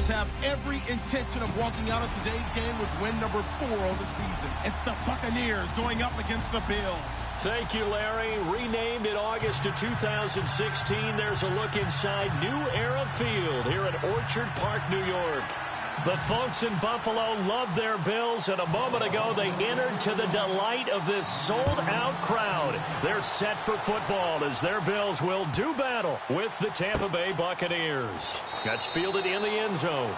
Steelers have every intention of walking out of today's game with win number 4 on the season. It's the Buccaneers going up against the Bills. Thank you, Larry. Renamed in August of 2016, there's a look inside New Era Field here at Orchard Park, New York. The folks in Buffalo love their Bills, and a moment ago they entered to the delight of this sold-out crowd. They're set for football as their Bills will do battle with the Tampa Bay Buccaneers. That's fielded in the end zone.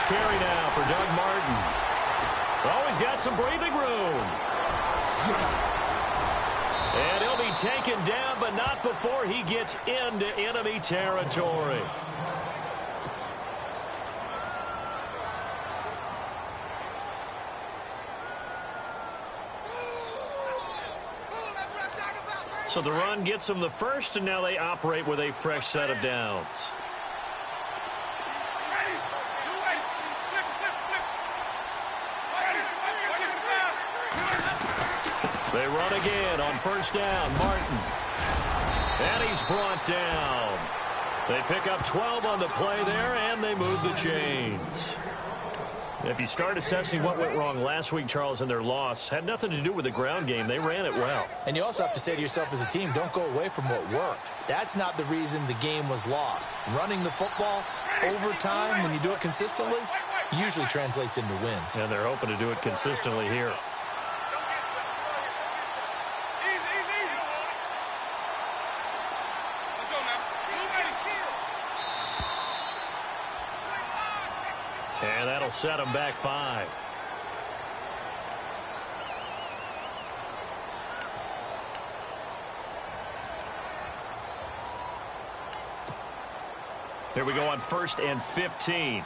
Carry now for Doug Martin. Oh, he's got some breathing room. And he'll be taken down, but not before he gets into enemy territory. So the run gets them the first, and now they operate with a fresh set of downs. They run again on first down. Martin. And he's brought down. They pick up 12 on the play there, and they move the chains. If you start assessing what went wrong last week, Charles, in their loss, had nothing to do with the ground game. They ran it well. And you also have to say to yourself as a team, don't go away from what worked. That's not the reason the game was lost. Running the football over time, when you do it consistently, usually translates into wins. And they're hoping to do it consistently here. And that'll set them back 5. Here we go on 1st and 15.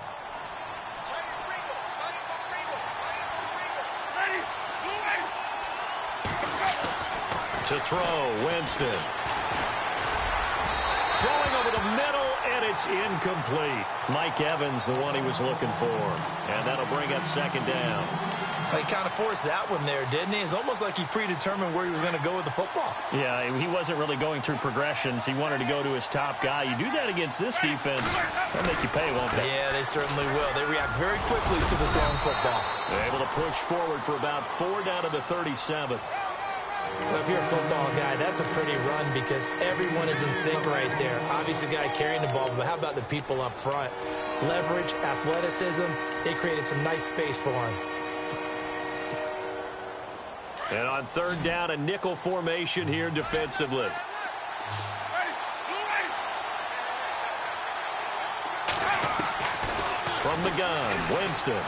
To throw, Winston. Throwing over the middle, and it's incomplete. Mike Evans, the one he was looking for. And that'll bring up 2nd down. He kind of forced that one there, didn't he? It's almost like he predetermined where he was going to go with the football. Yeah, he wasn't really going through progressions. He wanted to go to his top guy. You do that against this defense, they'll make you pay, won't they? Yeah, they certainly will. They react very quickly to the thrown football. They're able to push forward for about 4 down to the 37. So if you're a football guy, that's a pretty run because everyone is in sync right there. Obviously, the guy carrying the ball, but how about the people up front? Leverage, athleticism, they created some nice space for him. And on 3rd down, a nickel formation here defensively. From the gun, Winston.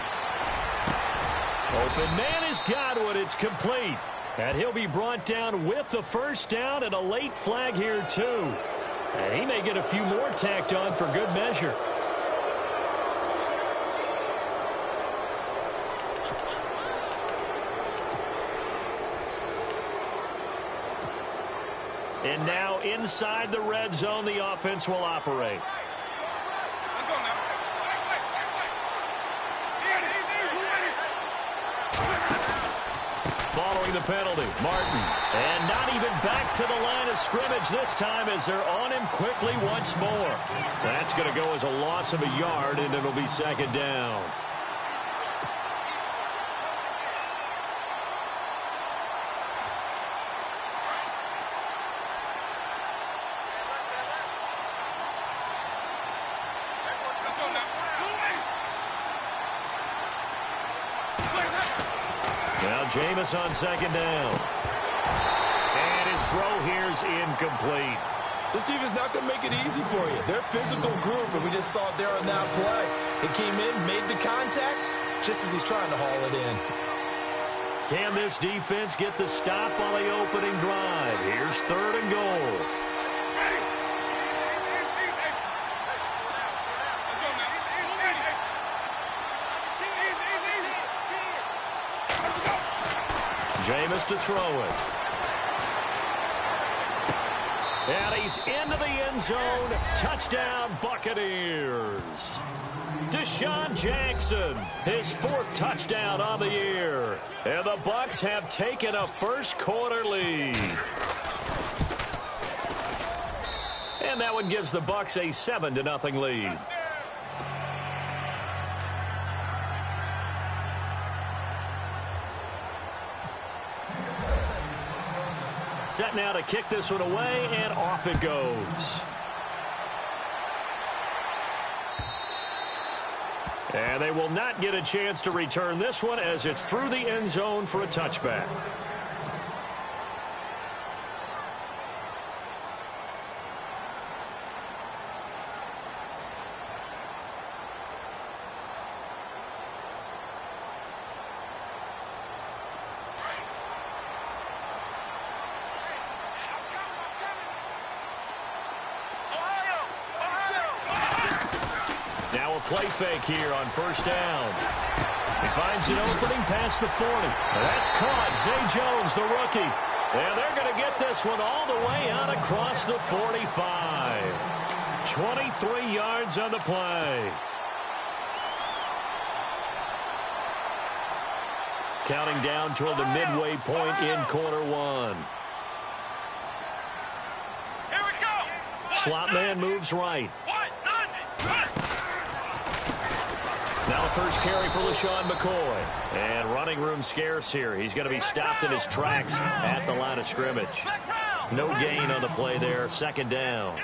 Open man has got one. It's complete. And he'll be brought down with the 1st down and a late flag here, too. And he may get a few more tacked on for good measure. And now inside the red zone, the offense will operate. Following the penalty, Martin. And not even back to the line of scrimmage this time as they're on him quickly once more. That's going to go as a loss of a yard, and it'll be 2nd down. Now Jameis on 2nd down. And his throw here's incomplete. This defense is not going to make it easy for you. They're a physical group, and we just saw it there on that play. They came in, made the contact, just as he's trying to haul it in. Can this defense get the stop on the opening drive? Here's 3rd and goal. Jameis to throw it. And he's into the end zone. Touchdown, Buccaneers. Deshaun Jackson, his 4th touchdown on the year. And the Bucs have taken a first-quarter lead. And that one gives the Bucs a 7-0 lead. Set now to kick this one away, and off it goes. And they will not get a chance to return this one as it's through the end zone for a touchback. Play fake here on first down. He finds an opening past the 40. That's caught. Zay Jones, the rookie. And they're going to get this one all the way out across the 45. 23 yards on the play. Counting down toward the midway point in quarter one. Here we go. Slot man moves right. Now the first carry for LaShawn McCoy. And running room scarce here. He's going to be stopped in his tracks at the line of scrimmage. No gain on the play there. Second down.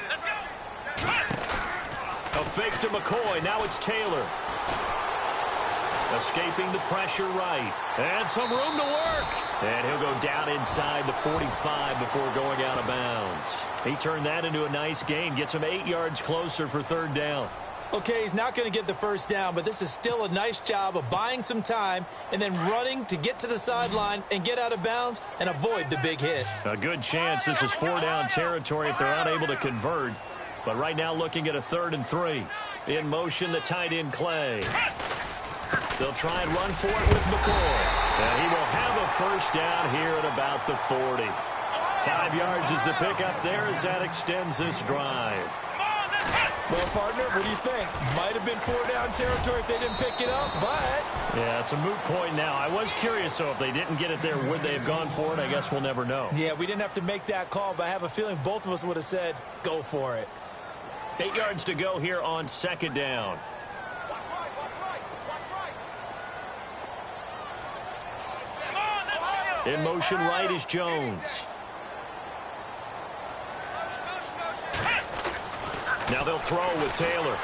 A fake to McCoy. Now it's Taylor. Escaping the pressure right. And some room to work. And he'll go down inside the 45 before going out of bounds. He turned that into a nice gain. Gets him 8 yards closer for third down. Okay, he's not going to get the first down, but this is still a nice job of buying some time and then running to get to the sideline and get out of bounds and avoid the big hit. A good chance this is 4-down territory if they're unable to convert. But right now looking at a 3rd and 3. In motion, the tight end Clay. They'll try and run for it with McCoy. And he will have a first down here at about the 40. 5 yards is the pickup there as that extends this drive. Well, partner, what do you think? Might have been 4-down territory if they didn't pick it up, but... Yeah, it's a moot point now. I was curious, though, if they didn't get it there, would they have gone for it? I guess we'll never know. Yeah, we didn't have to make that call, but I have a feeling both of us would have said, go for it. 8 yards to go here on second down. In motion right is Jones. Now they'll throw with Taylor.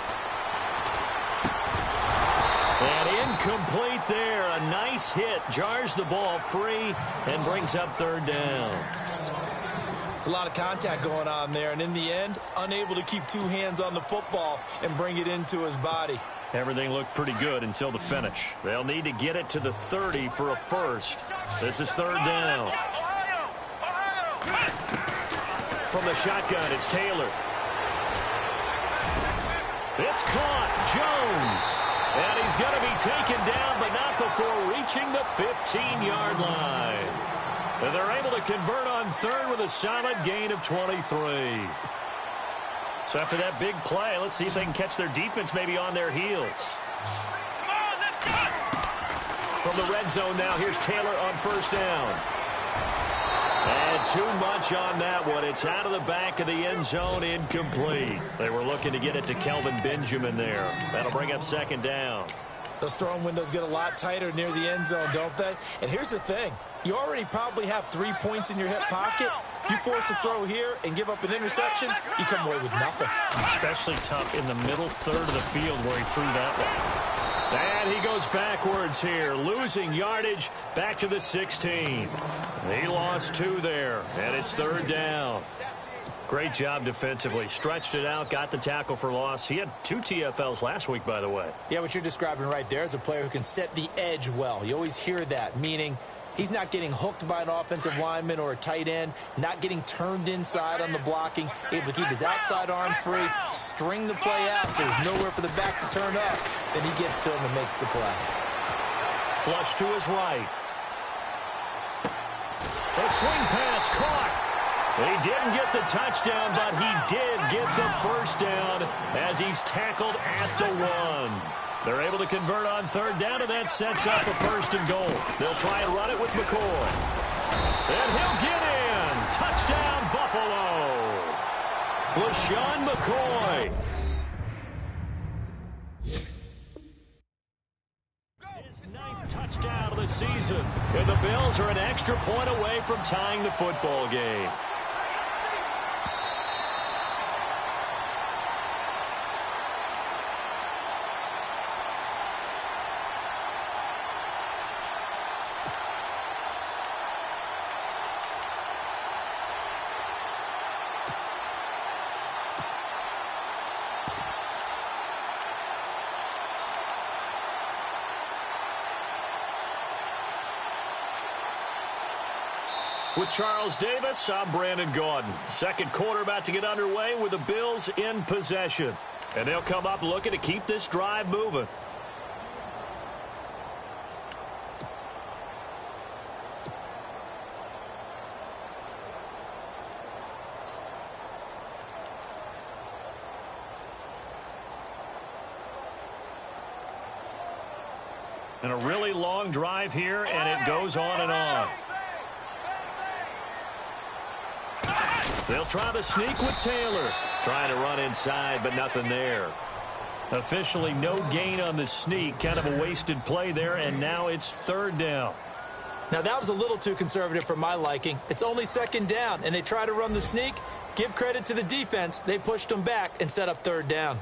And incomplete there. A nice hit. Jars the ball free and brings up third down. It's a lot of contact going on there. And in the end, unable to keep two hands on the football and bring it into his body. Everything looked pretty good until the finish. They'll need to get it to the 30 for a first. This is third down. From the shotgun, it's Taylor. It's caught. Jones. And he's going to be taken down, but not before reaching the 15-yard line. And they're able to convert on third with a solid gain of 23. So after that big play, let's see if they can catch their defense maybe on their heels. From the red zone now, here's Taylor on first down. And too much on that one. It's out of the back of the end zone, incomplete. They were looking to get it to Kelvin Benjamin there. That'll bring up second down. Those throwing windows get a lot tighter near the end zone, don't they? And here's the thing. You already probably have 3 points in your hip pocket. You force a throw here and give up an interception, you come away with nothing. Especially tough in the middle third of the field where he threw that one. And he goes backwards here, losing yardage back to the 16. He lost 2 there, and it's third down. Great job defensively. Stretched it out, got the tackle for loss. He had 2 TFLs last week, by the way. Yeah, what you're describing right there is a player who can set the edge well. You always hear that, meaning he's not getting hooked by an offensive lineman or a tight end, not getting turned inside on the blocking, able to keep his outside arm free, string the play out so there's nowhere for the back to turn up. Then he gets to him and makes the play. Flush to his right. A swing pass caught. He didn't get the touchdown, but he did get the first down as he's tackled at the 1. They're able to convert on third down, and that sets up a first and goal. They'll try and run it with McCoy. And he'll get in. Touchdown, Buffalo. LaShawn McCoy. His 9th touchdown of the season. And the Bills are an extra point away from tying the football game. With Charles Davis, I'm Brandon Gaudin. Second quarter about to get underway with the Bills in possession. And they'll come up looking to keep this drive moving. And a really long drive here, and it goes on and on. They'll try the sneak with Taylor. Trying to run inside, but nothing there. Officially no gain on the sneak. Kind of a wasted play there, and now it's third down. Now, that was a little too conservative for my liking. It's only second down, and they try to run the sneak. Give credit to the defense. They pushed them back and set up third down.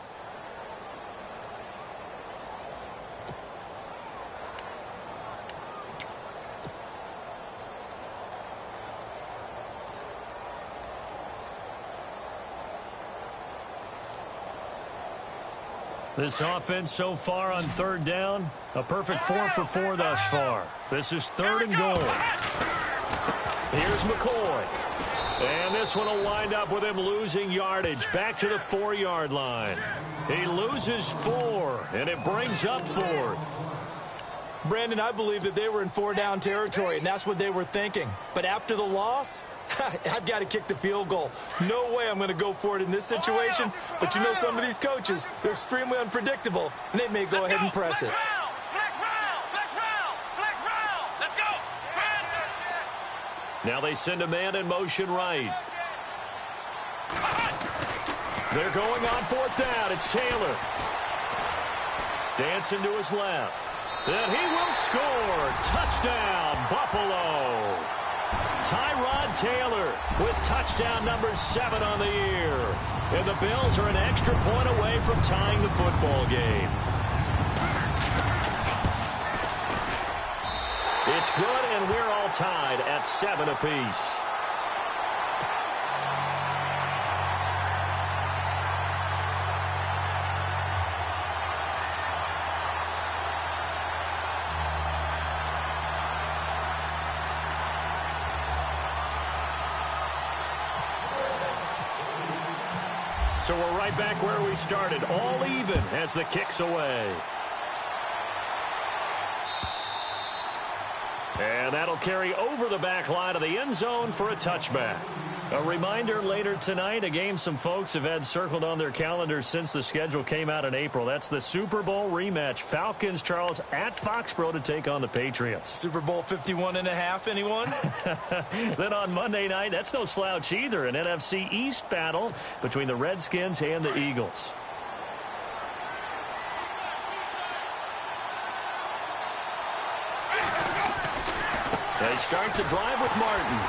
This offense so far on third down, a perfect 4 for 4 thus far. This is third and goal. Here's McCoy. And this one will wind up with him losing yardage back to the 4-yard line. He loses 4, and it brings up 4th. Brandon, I believe that they were in 4-down territory, and that's what they were thinking. But after the loss, I've got to kick the field goal. No way I'm going to go for it in this situation. But you know, some of these coaches, they're extremely unpredictable, and they may go ahead and press it. Now they send a man in motion right. They're going on 4th down. It's Taylor. Dancing to his left. And he will score. Touchdown, Buffalo. Tyrod Taylor with touchdown number 7 on the year. And the Bills are an extra point away from tying the football game. It's good, and we're all tied at 7 apiece. So we're right back where we started, all even as the kick's away. And that'll carry over the back line of the end zone for a touchback. A reminder later tonight, a game some folks have had circled on their calendars since the schedule came out in April. That's the Super Bowl rematch. Falcons, Charles, at Foxborough to take on the Patriots. Super Bowl 51.5, anyone? Then on Monday night, that's no slouch either, an NFC East battle between the Redskins and the Eagles. They start to drive with Martin.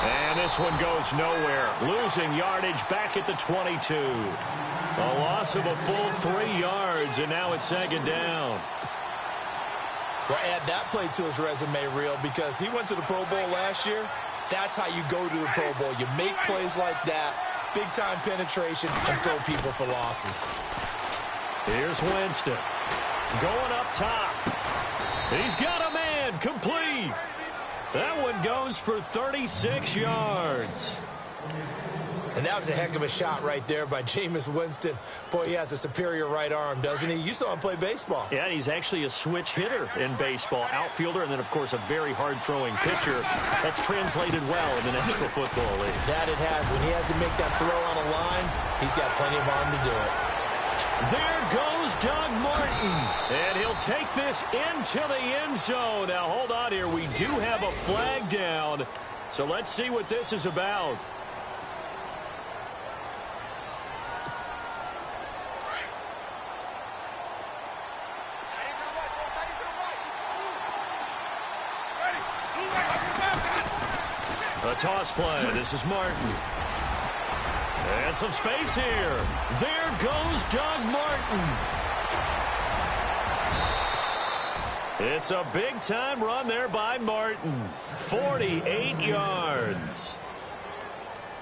And this one goes nowhere. Losing yardage back at the 22. A loss of a full 3 yards, and now it's second down. Well, add that play to his resume reel because he went to the Pro Bowl last year. That's how you go to the Pro Bowl. You make plays like that, big-time penetration, and throw people for losses. Here's Winston. Going up top. He's got a man. Complete. That one goes for 36 yards. And that was a heck of a shot right there by Jameis Winston. Boy, he has a superior right arm, doesn't he? You saw him play baseball. Yeah, he's actually a switch hitter in baseball. Outfielder, and then, of course, a very hard-throwing pitcher. That's translated well in the National Football League. That it has. When he has to make that throw on a line, he's got plenty of arm to do it. There goes Doug Martin, and he'll take this into the end zone. Now, hold on here. We do have a flag down, so let's see what this is about. A toss play. This is Martin. And some space here. There goes Doug Martin. It's a big-time run there by Martin. 48 yards.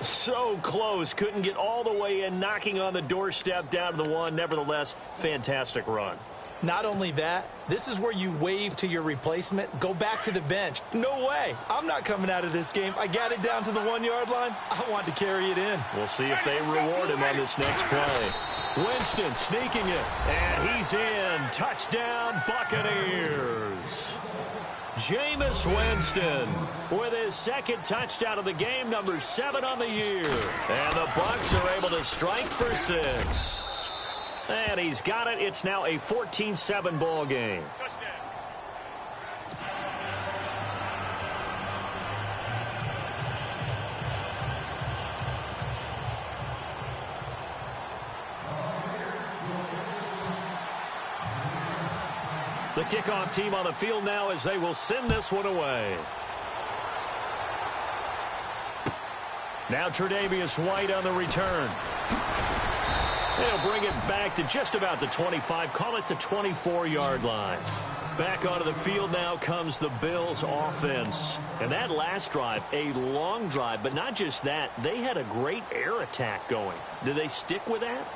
So close. Couldn't get all the way in, knocking on the doorstep down to the one. Nevertheless, fantastic run. Not only that, this is where you wave to your replacement, go back to the bench. No way. I'm not coming out of this game. I got it down to the 1-yard line. I want to carry it in. We'll see if they reward him on this next play. Winston sneaking it, and he's in. Touchdown, Buccaneers. Jameis Winston with his second touchdown of the game, number 7 on the year. And the Bucs are able to strike for 6. And he's got it. It's now a 14-7 ball game. The kickoff team on the field now as they will send this one away. Now Tre'Davious White on the return. They'll bring it back to just about the 25, call it the 24-yard line. Back onto the field now comes the Bills offense. And that last drive, a long drive, but not just that, they had a great air attack going. Do they stick with that?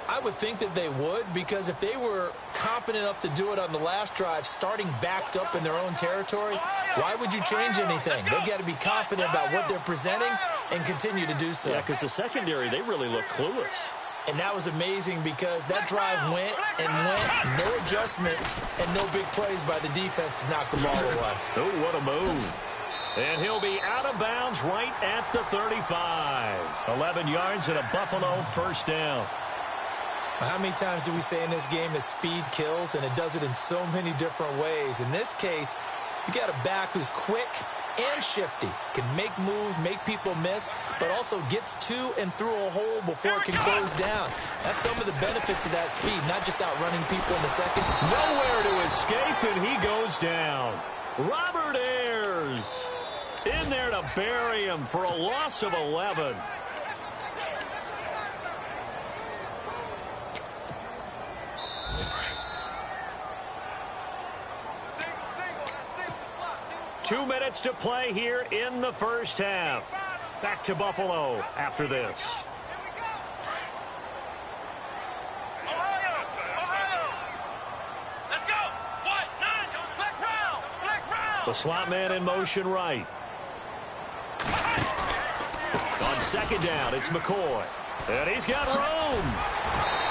I would think that they would, because if they were confident enough to do it on the last drive, starting backed up in their own territory, why would you change anything? They've got to be confident about what they're presenting and continue to do so. Yeah, because the secondary, they really look clueless. And that was amazing because that drive went and went, no adjustments, and no big plays by the defense to knock the ball away. Oh, what a move. And he'll be out of bounds right at the 35. 11 yards and a Buffalo first down. How many times do we say in this game that speed kills, and it does it in so many different ways? In this case, you got a back who's quick and shifty, can make moves, make people miss, but also gets to and through a hole before it can close down. That's some of the benefits of that speed, not just outrunning people in the second. Nowhere to escape, and he goes down. Robert Ayers in there to bury him for a loss of 11. Two minutes to play here in the first half. Back to Buffalo after this. The slot man in motion right. On second down, it's McCoy. And he's got room.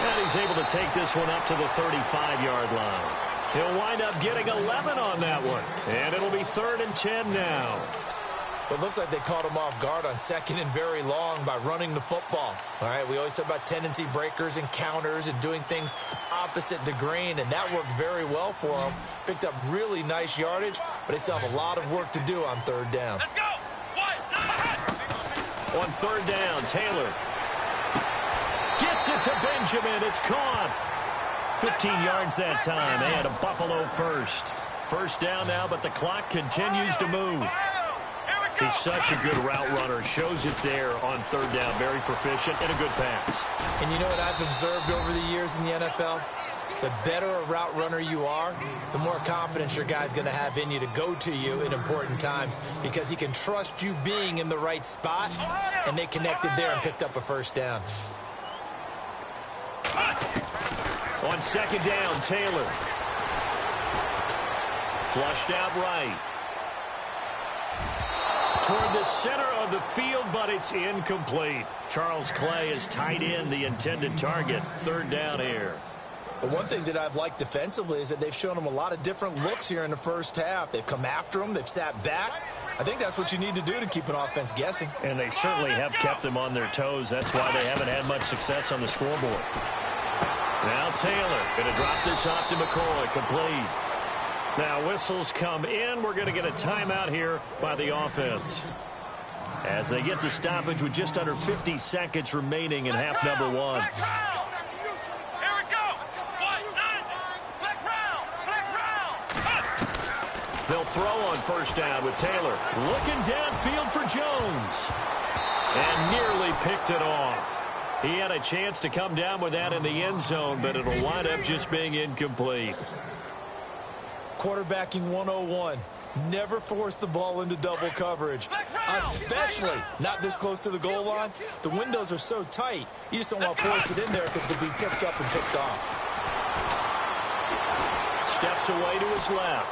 And he's able to take this one up to the 35-yard line. He'll wind up getting 11 on that one. And it'll be 3rd and 10 now. Well, it looks like they caught him off guard on second and very long by running the football. All right, we always talk about tendency breakers and counters and doing things opposite the grain, and that worked very well for him. Picked up really nice yardage, but they still have a lot of work to do on 3rd down. Let's go! On 3rd down, Taylor gets it to Benjamin. It's caught. 15 yards that time, and a Buffalo first. First down now, but the clock continues to move. He's such a good route runner. Shows it there on 3rd down. Very proficient and a good pass. And you know what I've observed over the years in the NFL? The better a route runner you are, the more confidence your guy's going to have in you to go to you in important times, because he can trust you being in the right spot, and they connected there and picked up a first down. On 2nd down, Taylor. Flushed out right. toward the center of the field, but it's incomplete. Charles Clay is tied in the intended target. Third down here. But one thing that I've liked defensively is that they've shown him a lot of different looks here in the first half. They've come after him. They've sat back. I think that's what you need to do to keep an offense guessing. And they certainly have kept them on their toes. That's why they haven't had much success on the scoreboard. Now Taylor going to drop this off to McCoy. Complete. Now whistles come in. We're going to get a timeout here by the offense, as they get the stoppage with just under 50 seconds remaining in half number one. They'll throw on first down with Taylor. Looking downfield for Jones. And nearly picked it off. He had a chance to come down with that in the end zone, but it'll wind up just being incomplete. Quarterbacking 101. Never force the ball into double coverage, especially not this close to the goal line. The windows are so tight, you just don't want to force it in there because it could be tipped up and picked off. Steps away to his left.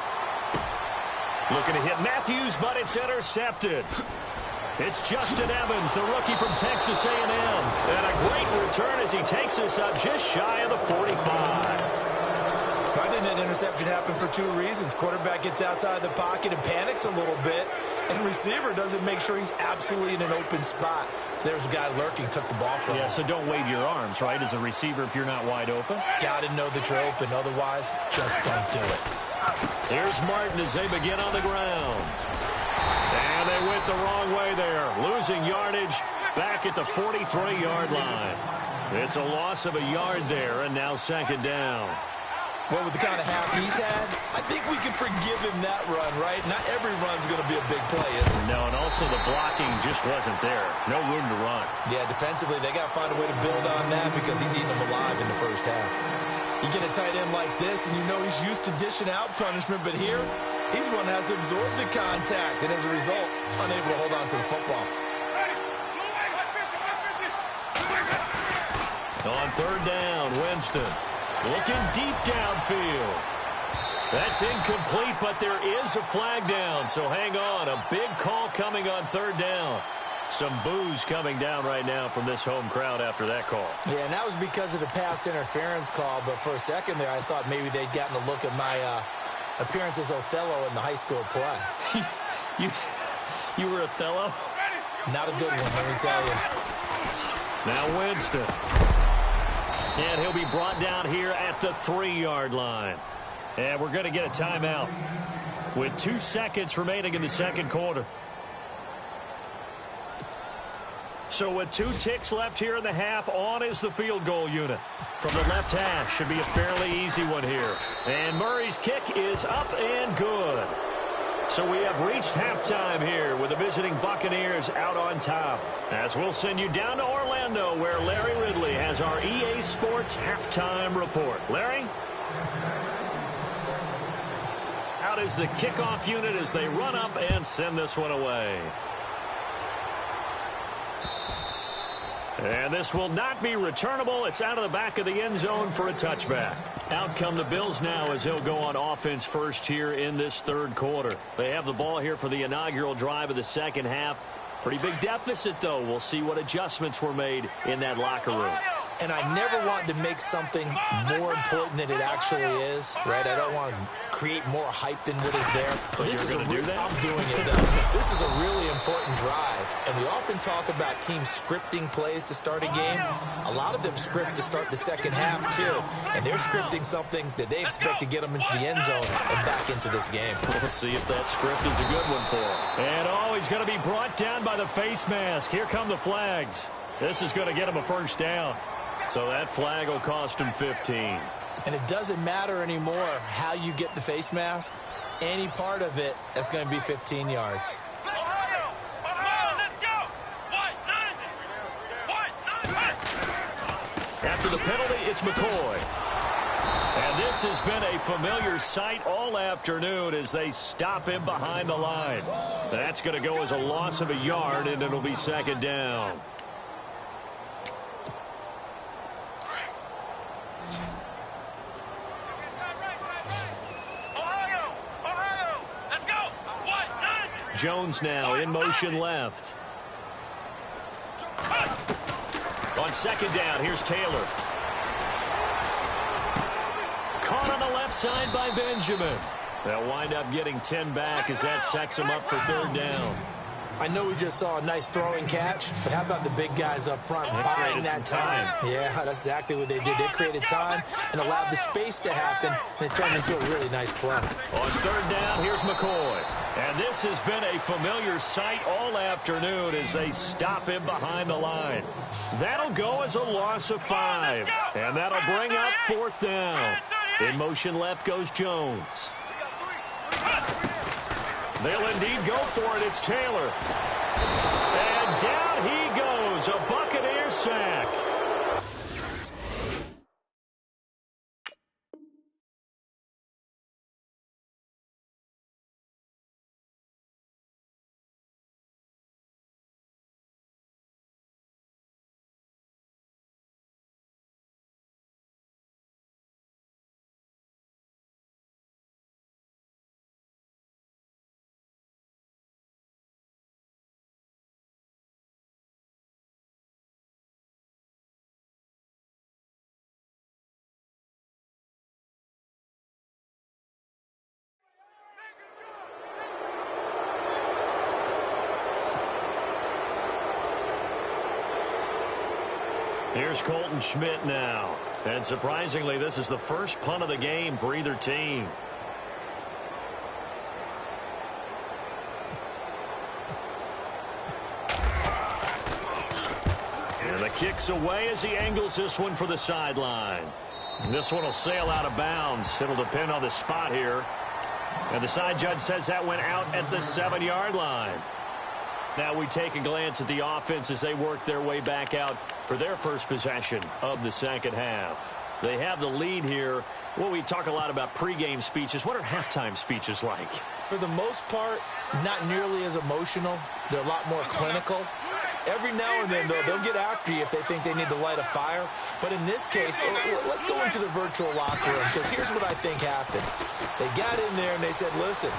Looking to hit Matthews, but it's intercepted. It's Justin Evans, the rookie from Texas A&M. And a great return as he takes us up just shy of the 45. I think that interception happened for two reasons. Quarterback gets outside the pocket and panics a little bit, and receiver doesn't make sure he's absolutely in an open spot. So there's a guy lurking, took the ball from him. Yeah, so don't wave your arms, right, as a receiver if you're not wide open. Got to know that you're open. Otherwise, just don't do it. Here's Martin as they begin on the ground. And they went the wrong way there. Losing yardage back at the 43-yard line. It's a loss of a yard there, and now second down. Well, with the kind of half he's had, I think we can forgive him that run, right? Not every run's going to be a big play, is it? No, and also the blocking just wasn't there. No room to run. Yeah, defensively, they got to find a way to build on that because he's eating them alive in the first half. You get a tight end like this, and you know he's used to dishing out punishment, but here, he's one that has to absorb the contact, and as a result, unable to hold on to the football. On third down, Winston. Looking deep downfield. That's incomplete, but there is a flag down, so hang on. A big call coming on third down. Some boos coming down right now from this home crowd after that call. Yeah, and that was because of the pass interference call, but for a second there, I thought maybe they'd gotten a look at my appearance as Othello in the high school play. You were Othello? Not a good one, let me tell you. Now Winston. And he'll be brought down here at the 3-yard line. And we're going to get a timeout with 2 seconds remaining in the second quarter. So with 2 ticks left here in the half, on is the field goal unit. From the left hash, should be a fairly easy one here. And Murray's kick is up and good. So we have reached halftime here with the visiting Buccaneers out on top. As we'll send you down to Orlando where Larry Ridley has our EA Sports halftime report. Larry? Out is the kickoff unit as they run up and send this one away. And this will not be returnable. It's out of the back of the end zone for a touchback. Out come the Bills now as he'll go on offense first here in this third quarter. They have the ball here for the inaugural drive of the second half. Pretty big deficit, though. We'll see what adjustments were made in that locker room. And I never want to make something more important than it actually is, right? I don't want to create more hype than what is there. But this is going to do that? I'm doing it, though. This is a really important drive. And we often talk about teams scripting plays to start a game. A lot of them script to start the second half, too. And they're scripting something that they expect to get them into the end zone and back into this game. We'll see if that script is a good one for him. And, he's going to be brought down by the face mask. Here come the flags. This is going to get him a first down. So that flag will cost him 15. And it doesn't matter anymore how you get the face mask. Any part of it, that's going to be 15 yards. After the penalty, it's McCoy. And this has been a familiar sight all afternoon as they stop him behind the line. That's going to go as a loss of a yard, and it'll be second down. Jones now in motion left. On second down, here's Taylor. Caught on the left side by Benjamin. They'll wind up getting 10 back as that sets them up for third down. I know we just saw a nice throwing catch, but how about the big guys up front buying that time? Yeah, that's exactly what they did. They created time and allowed the space to happen, and it turned into a really nice play. On third down, here's McCoy. And this has been a familiar sight all afternoon as they stop him behind the line. That'll go as a loss of 5, and that'll bring up fourth down. In motion left goes Jones. They'll indeed go for it. It's Taylor. And down he goes. A Buccaneer sack. Here's Colton Schmidt now. And surprisingly, this is the first punt of the game for either team. And the kick's away as he angles this one for the sideline. This one will sail out of bounds. It'll depend on the spot here. And the side judge says that went out at the 7-yard line. Now we take a glance at the offense as they work their way back out for their first possession of the second half. They have the lead here. Well, we talk a lot about pregame speeches. What are halftime speeches like? For the most part, not nearly as emotional. They're a lot more clinical. Every now and then, though, they'll get after you if they think they need to light a fire. But in this case, let's go into the virtual locker room, because here's what I think happened. They got in there and they said, listen,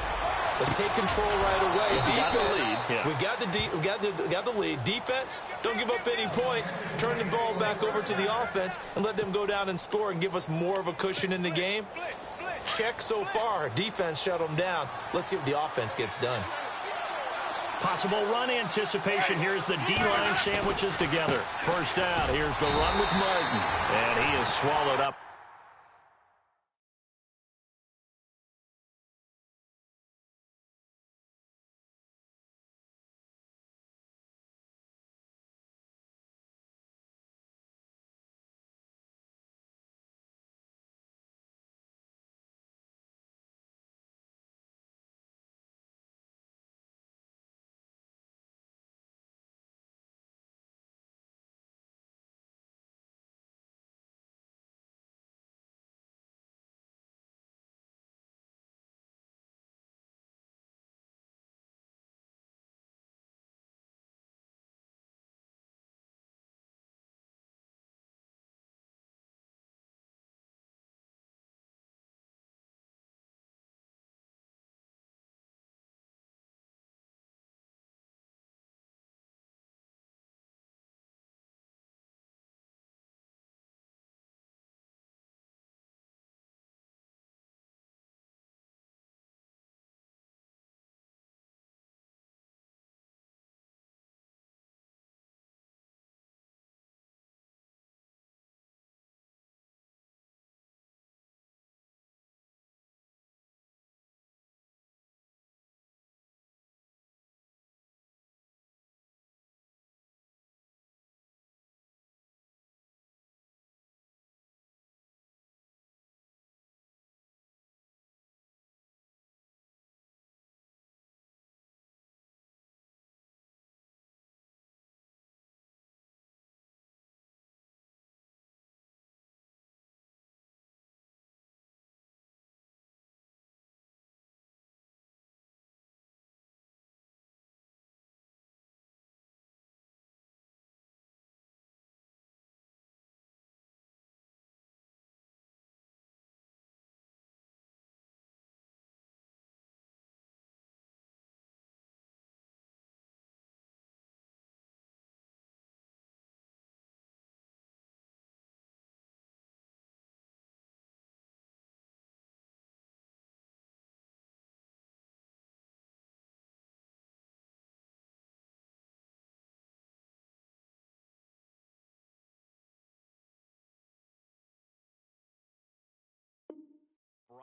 let's take control right away. Defense, we got the lead. Defense, don't give up any points. Turn the ball back over to the offense and let them go down and score and give us more of a cushion in the game. Check so far. Defense shut them down. Let's see if the offense gets done. Possible run anticipation. Here's the D-line sandwiches together. First down. Here's the run with Martin. And he is swallowed up.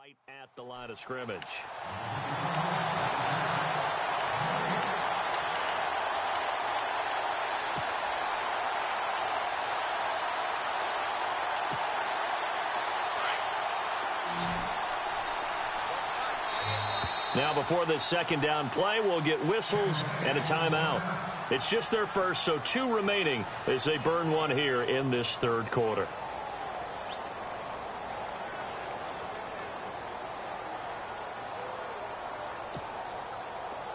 right at the line of scrimmage. Now before this second down play, we'll get whistles and a timeout. It's just their first, so 2 remaining as they burn one here in this third quarter.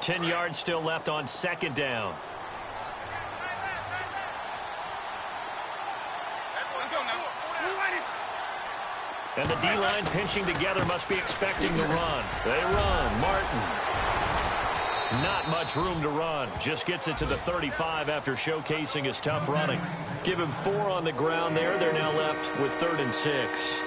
Ten yards still left on second down. And the D-line pinching together must be expecting the run. They run. Martin. Not much room to run. Just gets it to the 35 after showcasing his tough running. Give him 4 on the ground there. They're now left with 3rd and 6.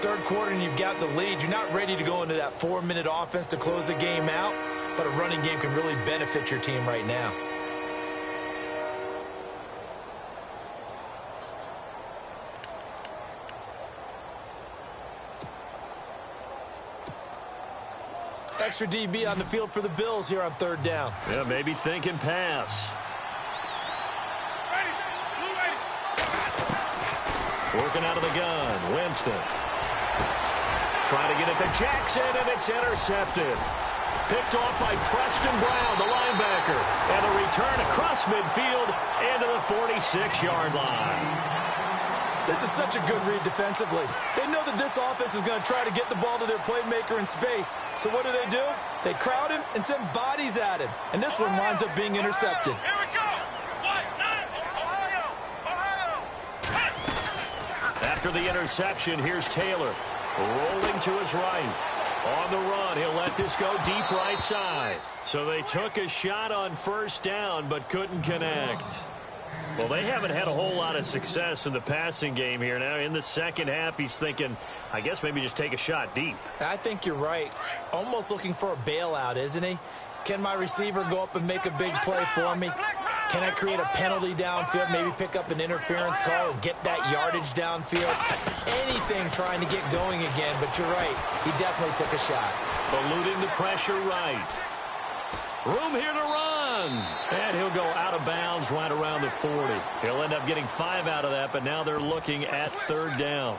Third quarter and you've got the lead. You're not ready to go into that 4-minute offense to close the game out, but a running game can really benefit your team right now. Extra DB on the field for the Bills here on 3rd down. Yeah, maybe thinking pass. Working out of the gun. Winston. Trying to get it to Jackson, and it's intercepted. Picked off by Preston Brown, the linebacker. And a return across midfield into the 46-yard line. This is such a good read defensively. They know that this offense is going to try to get the ball to their playmaker in space. So what do? They crowd him and send bodies at him. And this one winds up being intercepted. Here we go. Ohio. After the interception, here's Taylor. Rolling to his right. On the run, he'll let this go deep right side. So they took a shot on 1st down, but couldn't connect. Well, they haven't had a whole lot of success in the passing game here. Now, in the second half, he's thinking, I guess maybe just take a shot deep. I think you're right. Almost looking for a bailout, isn't he? Can my receiver go up and make a big play for me? Can I create a penalty downfield, maybe pick up an interference call and get that yardage downfield? Anything trying to get going again, but you're right. He definitely took a shot. Eluding the pressure right. Room here to run. And he'll go out of bounds right around the 40. He'll end up getting 5 out of that, but now they're looking at 3rd down.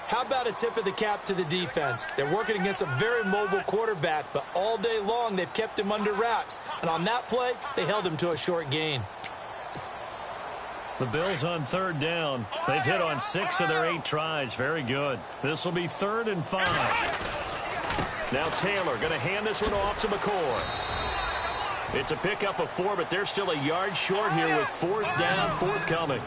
How about a tip of the cap to the defense? They're working against a very mobile quarterback, but all day long they've kept him under wraps. And on that play, they held him to a short gain. The Bills on 3rd down. They've hit on 6 of their 8 tries. Very good. This will be 3rd and 5. Now Taylor going to hand this one off to McCoy. It's a pickup of 4, but they're still a yard short here with 4th down, forthcoming.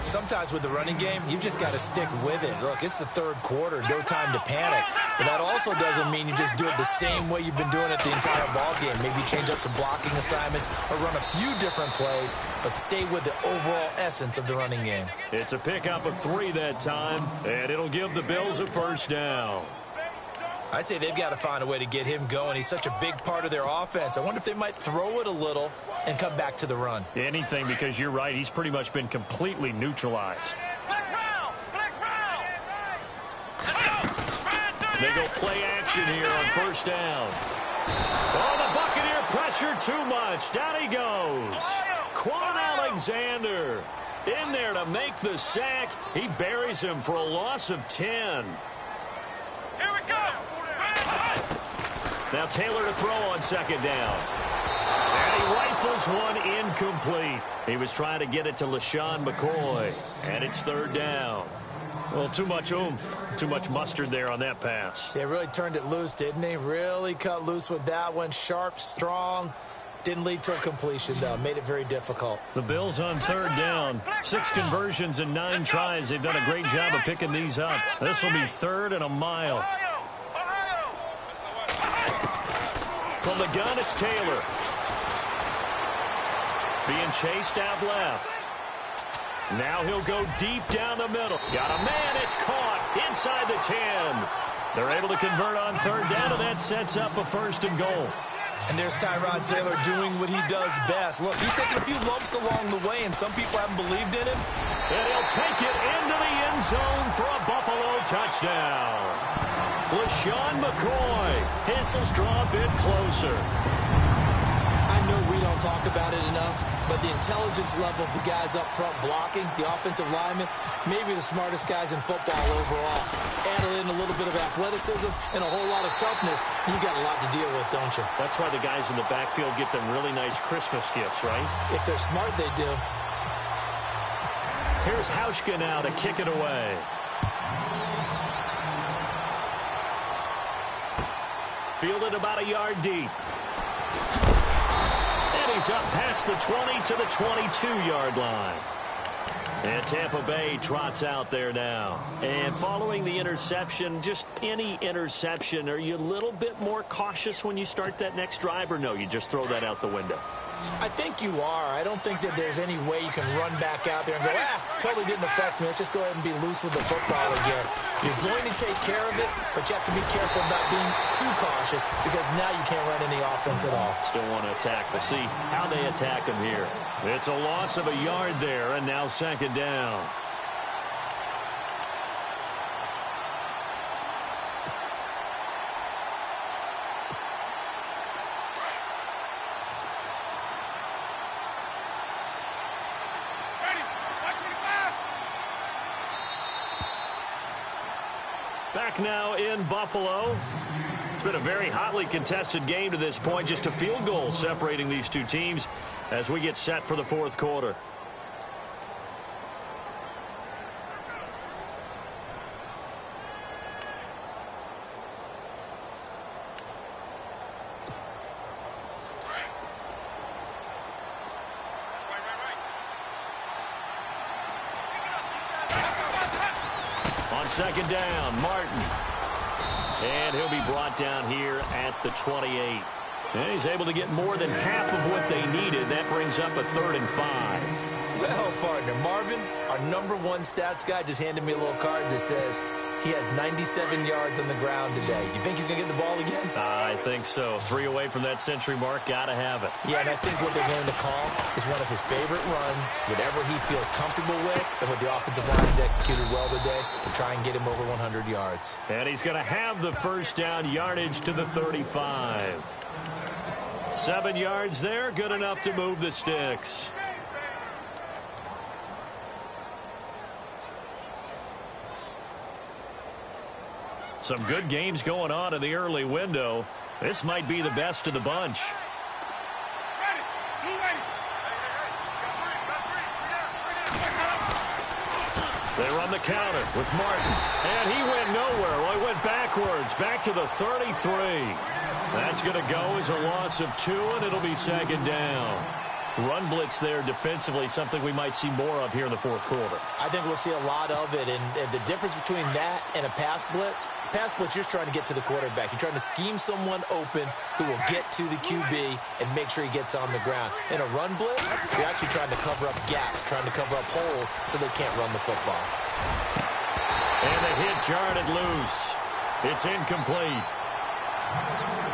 Sometimes with the running game, you've just got to stick with it. Look, it's the 3rd quarter, no time to panic. But that also doesn't mean you just do it the same way you've been doing it the entire ball game. Maybe change up some blocking assignments or run a few different plays, but stay with the overall essence of the running game. It's a pickup of 3 that time, and it'll give the Bills a 1st down. I'd say they've got to find a way to get him going. He's such a big part of their offense. I wonder if they might throw it a little and come back to the run. Anything, because you're right. He's pretty much been completely neutralized. They go play action here on 1st down. Oh, the Buccaneer pressure too much. Down he goes. Quan Alexander in there to make the sack. He buries him for a loss of 10. Here we go. Now Taylor to throw on 2nd down. And he rifles one incomplete. He was trying to get it to LaShawn McCoy. And it's 3rd down. Well, too much oomph, too much mustard there on that pass. They really turned it loose, didn't he? Really cut loose with that one. Sharp, strong. Didn't lead to a completion, though. Made it very difficult. The Bills on 3rd down. 6 conversions and 9 tries. They've done a great job of picking these up. This will be 3rd and a mile. From the gun, it's Taylor. Being chased out left. Now he'll go deep down the middle. Got a man, it's caught inside the 10. They're able to convert on 3rd down, and that sets up a 1st and goal. And there's Tyrod Taylor doing what he does best. Look, he's taken a few lumps along the way, and some people haven't believed in him. And he'll take it into the end zone for a Buffalo touchdown. LaShawn McCoy. Whistles draw a bit closer. I know we don't talk about it enough, but the intelligence level of the guys up front blocking, the offensive linemen, maybe the smartest guys in football overall. Add in a little bit of athleticism and a whole lot of toughness, you got a lot to deal with, don't you? That's why the guys in the backfield get them really nice Christmas gifts, right? If they're smart, they do. Here's Hauschka now to kick it away. Fielded about a yard deep. And he's up past the 20 to the 22-yard line. And Tampa Bay trots out there now. And following the interception, just any interception, are you a little bit more cautious when you start that next drive, or no, you just throw that out the window? I think you are. I don't think that there's any way you can run back out there and go, totally didn't affect me. Let's just go ahead and be loose with the football again. You're going to take care of it, but you have to be careful about being too cautious because now you can't run any offense at all. Still want to attack. We'll see how they attack him here. It's a loss of a yard there, and now second down. Back now in Buffalo. It's been a very hotly contested game to this point. Just a field goal separating these two teams as we get set for the fourth quarter. Second down, Martin. And he'll be brought down here at the 28. And he's able to get more than half of what they needed. That brings up a 3rd and 5. Well, partner, Marvin, our #1 stats guy, just handed me a little card that says he has 97 yards on the ground today. You think he's going to get the ball again? I think so. 3 away from that century mark. Got to have it. Yeah, and I think what they're going to call is one of his favorite runs, whatever he feels comfortable with, and what the offensive line's executed well today to try and get him over 100 yards. And he's going to have the first down, yardage to the 35. 7 yards there, good enough to move the sticks. Some good games going on in the early window. This might be the best of the bunch. They run the counter with Martin. And he went nowhere. Well, he went backwards, back to the 33. That's going to go as a loss of 2, and it'll be second down. Run blitz there defensively, something we might see more of here in the fourth quarter. I think we'll see a lot of it, and the difference between that and a pass blitz, you're just trying to get to the quarterback. You're trying to scheme someone open who will get to the QB and make sure he gets on the ground. In a run blitz, you're actually trying to cover up gaps, trying to cover up holes so they can't run the football. And the hit jarred it loose. It's incomplete.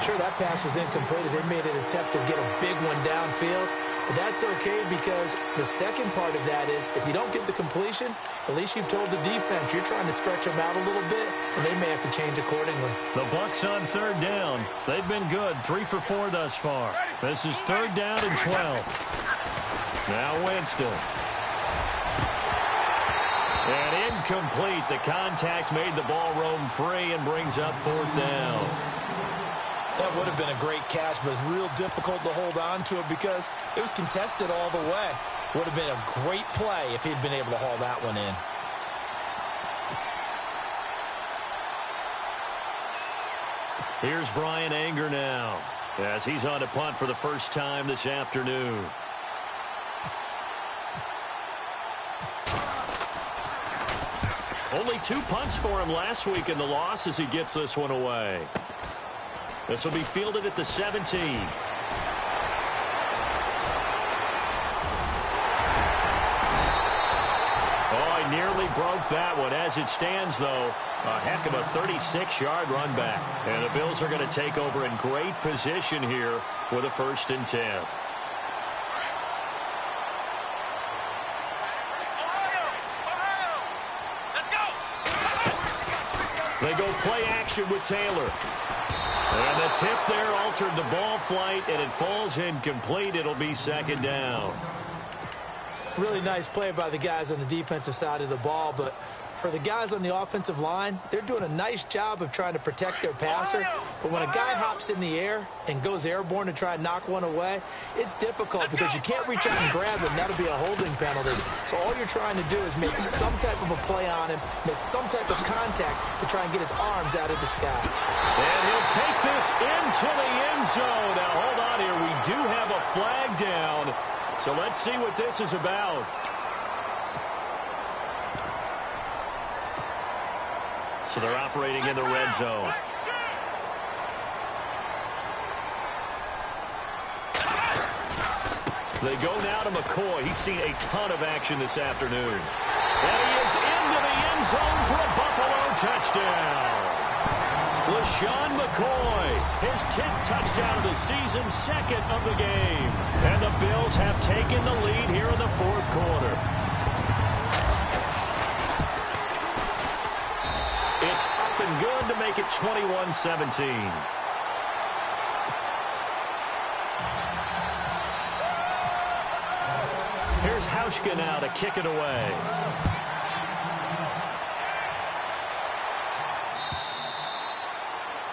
Sure, that pass was incomplete as they made an attempt to get a big one downfield. But that's okay because the second part of that is if you don't get the completion, at least you've told the defense you're trying to stretch them out a little bit, and they may have to change accordingly. The Bucs on 3rd down. They've been good, 3 for 4 thus far. This is 3rd down and 12. Now Winston. And incomplete. The contact made the ball roam free and brings up 4th down. That would have been a great catch, but it's real difficult to hold on to it because it was contested all the way. Would have been a great play if he'd been able to haul that one in. Here's Brian Anger now as he's on to punt for the first time this afternoon. Only 2 punts for him last week in the loss as he gets this one away. This will be fielded at the 17. Oh, he nearly broke that one. As it stands, though, a heck of a 36-yard run back. And the Bills are going to take over in great position here with a 1st and 10. They go play action with Taylor. And the tip there altered the ball flight, and it falls incomplete. It'll be second down. Really nice play by the guys on the defensive side of the ball, but for the guys on the offensive line, they're doing a nice job of trying to protect their passer. But when a guy hops in the air and goes airborne to try and knock one away, it's difficult because you can't reach out and grab him. That'll be a holding penalty. So all you're trying to do is make some type of a play on him, make some type of contact to try and get his arms out of the sky. And he'll take this into the end zone. Now, hold on here. We do have a flag down. So let's see what this is about. So they're operating in the red zone. They go now to McCoy. He's seen a ton of action this afternoon. And he is into the end zone for a Buffalo touchdown. LaShawn McCoy, his 10th touchdown of the season, second of the game. And the Bills have taken the lead here in the fourth quarter. It's up and good to make it 21-17. Here's Hauschka now to kick it away.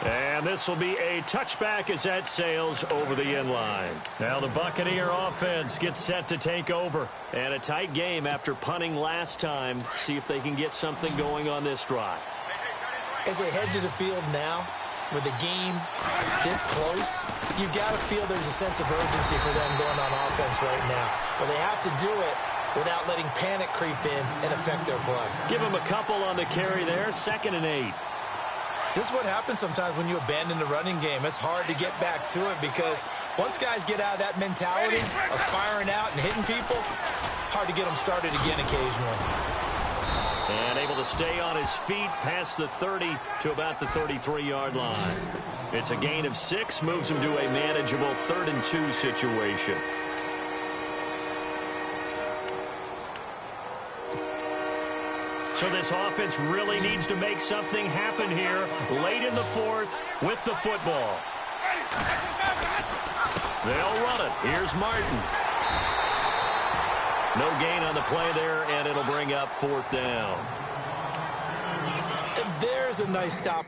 And this will be a touchback as that sails over the end line. Now the Buccaneer offense gets set to take over. And a tight game after punting last time. See if they can get something going on this drive. As they head to the field now, with the game this close, you've got to feel there's a sense of urgency for them going on offense right now. But they have to do it without letting panic creep in and affect their play. Give them a couple on the carry there, 2nd and 8. This is what happens sometimes when you abandon the running game. It's hard to get back to it because once guys get out of that mentality of firing out and hitting people, hard to get them started again occasionally. And able to stay on his feet past the 30 to about the 33-yard line. It's a gain of 6, moves him to a manageable 3rd and 2 situation. So this offense really needs to make something happen here late in the fourth with the football. They'll run it. Here's Martin. No gain on the play there, and it'll bring up 4th down. And there's a nice stop.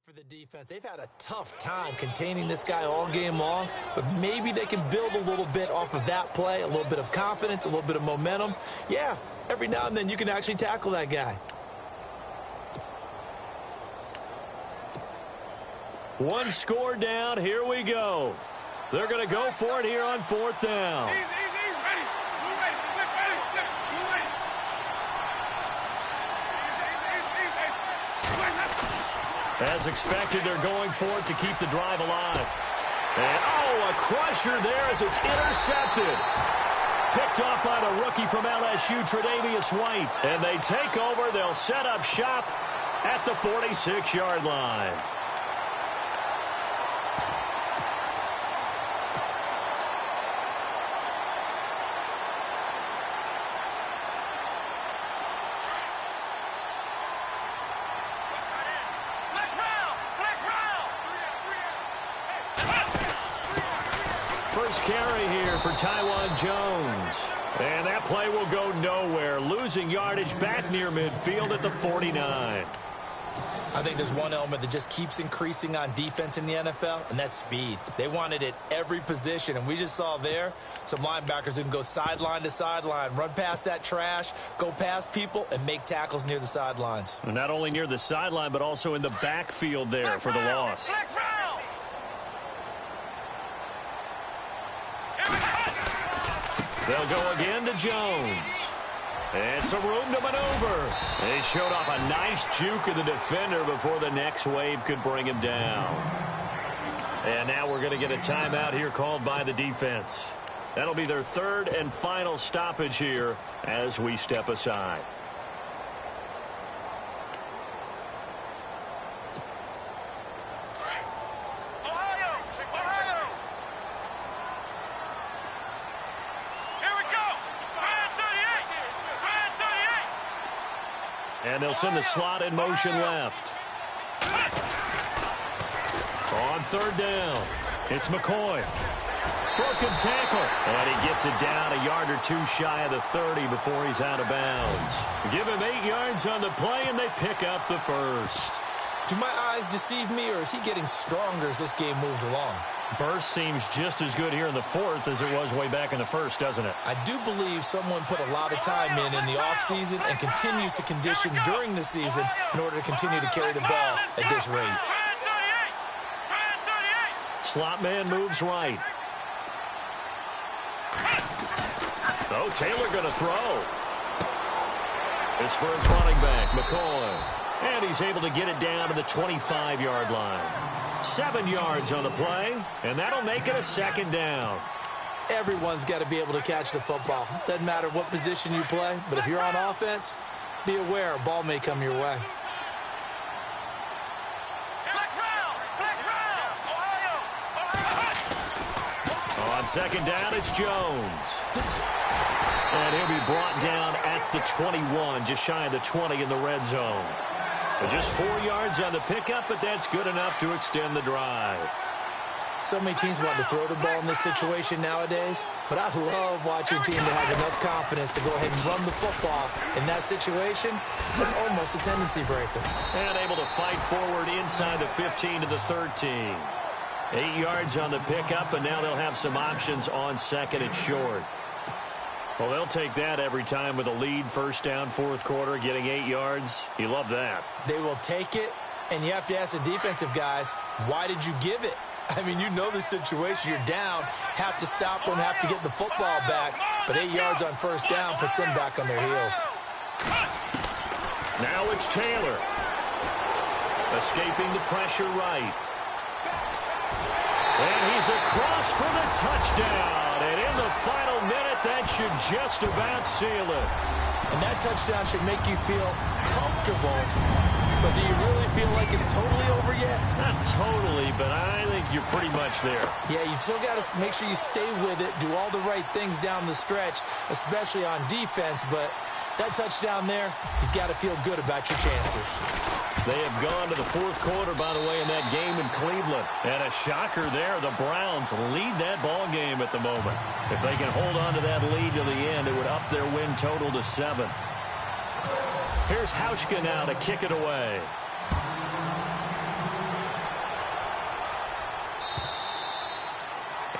For the defense, they've had a tough time containing this guy all game long, but maybe they can build a little bit off of that play, a little bit of confidence, a little bit of momentum. Yeah, every now and then you can actually tackle that guy. One score down. Here we go. They're going to go for it here on 4th down. As expected, they're going for it to keep the drive alive. And, oh, a crusher there as it's intercepted. Picked off by the rookie from LSU, Tre'Davious White. And they take over. They'll set up shop at the 46-yard line. First carry here for Tywan Jones. And that play will go nowhere. Losing yardage back near midfield at the 49. I think there's one element that just keeps increasing on defense in the NFL, and that's speed. They want it at every position, and we just saw there some linebackers who can go sideline to sideline, run past that trash, go past people, and make tackles near the sidelines. And not only near the sideline, but also in the backfield there for the loss. They'll go again to Jones. And some room to maneuver. They showed off a nice juke of the defender before the next wave could bring him down. And now we're going to get a timeout here called by the defense. That'll be their third and final stoppage here as we step aside. And they'll send the slot in motion left. On third down, it's McCoy. Broken tackle. And he gets it down a yard or two shy of the 30 before he's out of bounds. Give him 8 yards on the play, and they pick up the first. Do my eyes deceive me, or is he getting stronger as this game moves along? Burst seems just as good here in the fourth as it was way back in the first, doesn't it? I do believe someone put a lot of time in the offseason and continues to condition during the season in order to continue to carry the ball at this rate. Slot man moves right. Oh, Taylor going to throw. His first running back, McCoy. And he's able to get it down to the 25-yard line. 7 yards on the play, and that'll make it a second down. Everyone's got to be able to catch the football. Doesn't matter what position you play, but if you're on offense, be aware a ball may come your way. On second down, it's Jones. And he'll be brought down at the 21, just shy of the 20 in the red zone. But just 4 yards on the pickup, but that's good enough to extend the drive. So many teams want to throw the ball in this situation nowadays, but I love watching a team that has enough confidence to go ahead and run the football. In that situation, that's almost a tendency breaker. And able to fight forward inside the 15 to the 13. 8 yards on the pickup, and now they'll have some options on second and short. Well, they'll take that every time with a lead, first down, fourth quarter, getting 8 yards. You love that. They will take it, and you have to ask the defensive guys, why did you give it? I mean, you know the situation. You're down, have to stop them, have to get the football back. But 8 yards on first down puts them back on their heels. Now it's Taylor. Escaping the pressure right. And he's across for the touchdown. And in the final minute, that should just about seal it. And that touchdown should make you feel comfortable. But do you really feel like it's totally over yet? Not totally, but I think you're pretty much there. Yeah, you've still got to make sure you stay with it, do all the right things down the stretch, especially on defense. But that touchdown there, you've got to feel good about your chances. They have gone to the fourth quarter, by the way, in that game in Cleveland. And a shocker there. The Browns lead that ball game at the moment. If they can hold on to that lead to the end, it would up their win total to 7. Here's Hauschka now to kick it away.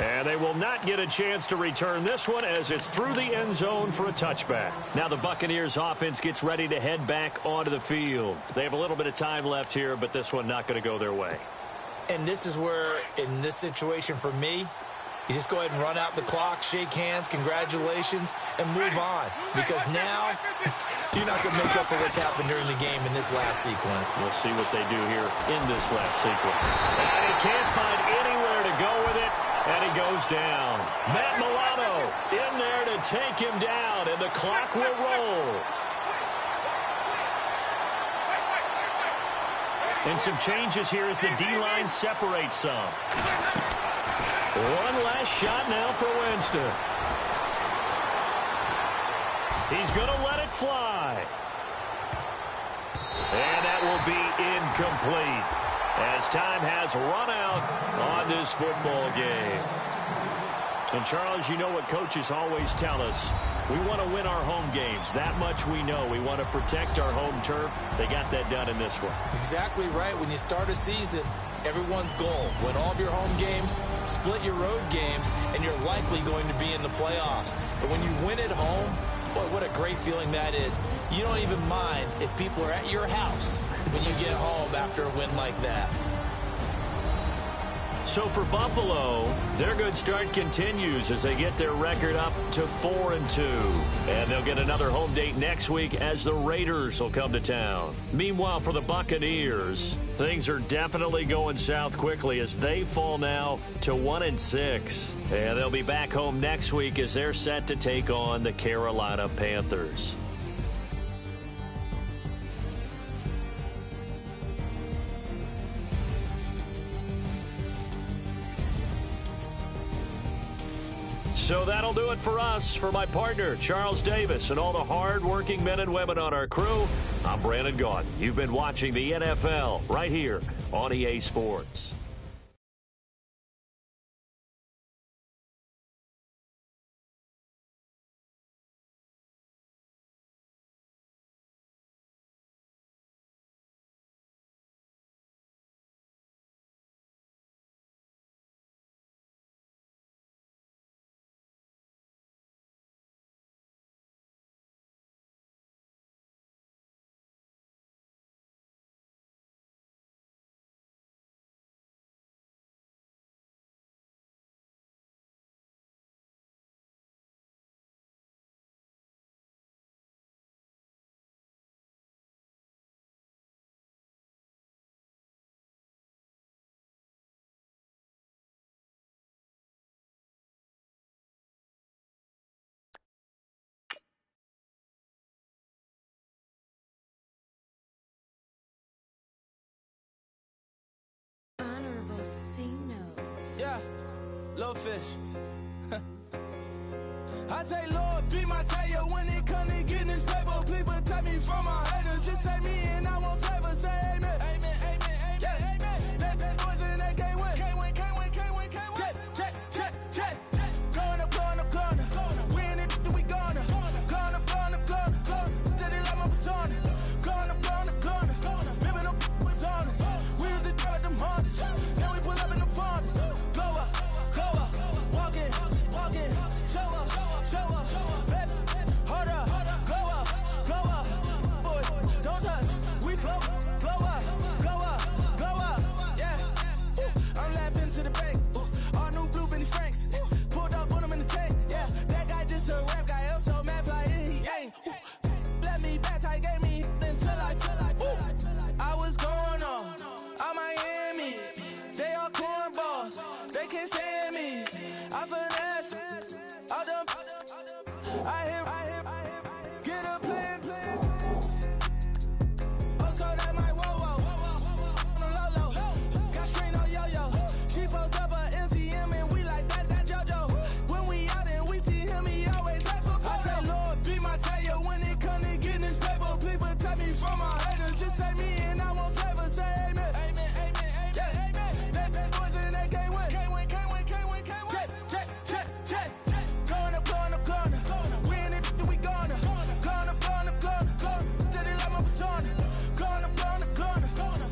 And they will not get a chance to return this one as it's through the end zone for a touchback. Now the Buccaneers offense gets ready to head back onto the field. They have a little bit of time left here, but this one not going to go their way. And this is where, in this situation for me, you just go ahead and run out the clock, shake hands, congratulations, and move on. Because now, you're not going to make up for what's happened during the game in this last sequence. We'll see what they do here in this last sequence. And he can't find anywhere to go with it. And he goes down. Matt Milano in there to take him down, and the clock will roll. And some changes here as the D-line separates some. One last shot now for Winston. He's going to let it fly. And that will be incomplete, as time has run out on this football game. And, Charles, you know what coaches always tell us. We want to win our home games. That much we know. We want to protect our home turf. They got that done in this one. Exactly right. When you start a season, everyone's goal, win all of your home games, split your road games, and you're likely going to be in the playoffs. But when you win at home, boy, what a great feeling that is. You don't even mind if people are at your house when you get home after a win like that. So for Buffalo, their good start continues as they get their record up to 4-2. And they'll get another home date next week as the Raiders will come to town. Meanwhile, for the Buccaneers, things are definitely going south quickly as they fall now to 1-6. And they'll be back home next week as they're set to take on the Carolina Panthers. So that'll do it for us. For my partner, Charles Davis, and all the hard-working men and women on our crew, I'm Brandon Gaudin. You've been watching the NFL right here on EA Sports. Yeah, little fish. I say, Lord, be my savior when it comes to getting this paper. Please protect me from my haters. Just say me and I won't favor. Say amen. Amen, amen, amen. Yeah, amen. That boys and they can't win. Can't win, can't win, can't win, can't win. Jet. Blowing up. We in it, we gonna. Blowing up. Did it like my persona. Blowing up. Living up was honest. We was the drive them hardest. Now we pull up in the farthest. Glow up. Walk in. Show up. Baby, hold up. Glow up. Boy, don't touch. We flow up. Yeah. I'm laughing to the bank. All new blue Benny Franks. Pulled up on him in the tank. Yeah, that guy just a rap guy. I'm so mad fly in. He ain't. Let me back tight, gave me until I was going on. I'm Miami. They all cornballs. They can't stand me. I finesse. All them. I hear. Get a plan. Let's go that my whoa. Low. Got strain on yo-yo. She post up a MCM and we like that JoJo. When we out and we see him, he always ask for. I say, Lord, be my savior when it comes to getting this paper. Please protect me from my haters. Just say me and I won't favor. Say amen. Amen. Yeah, amen. That boys and they can't win. Can't win. Jet. Blowing up. We in it, we gonna. Blowing up. Did it like my persona. Blowing up.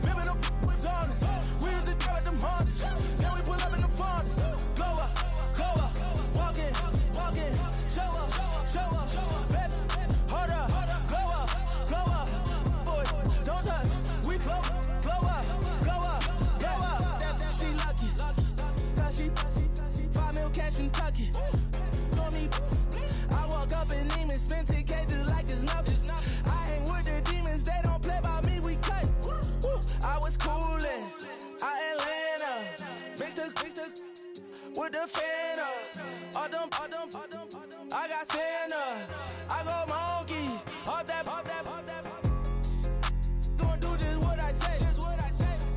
Living up was honest. We was the drive them hardest. Now we pull up in the farthest. Glow up. Walk in. Show up. Baby, hold up. Glow up. Boy, don't touch. We flow up. Yeah. She lucky. Cause she 5 mil cash in Kentucky. Know me. I walk up in demons, spend 10K just like it's nothing. I hang with the demons, they don't play by me, we cut. I was coolin', out Atlanta, mixed with the Fanta. All them, I got Santa, I go monkey, all that. Gonna do just what I say.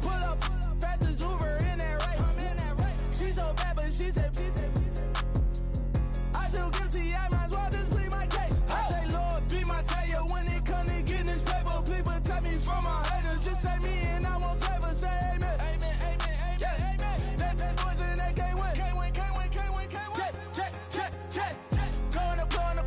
Pull up, fast as Uber in that right. She so bad, but she said. I feel guilty, I might as well just plead my case. I say, Lord, be my savior when it comes to getting this paper. Please protect me from my haters. Just say me and I won't favor. Say amen. Amen. Yeah, amen. That boys and they can't win. Can't win. Jet. Blowing up.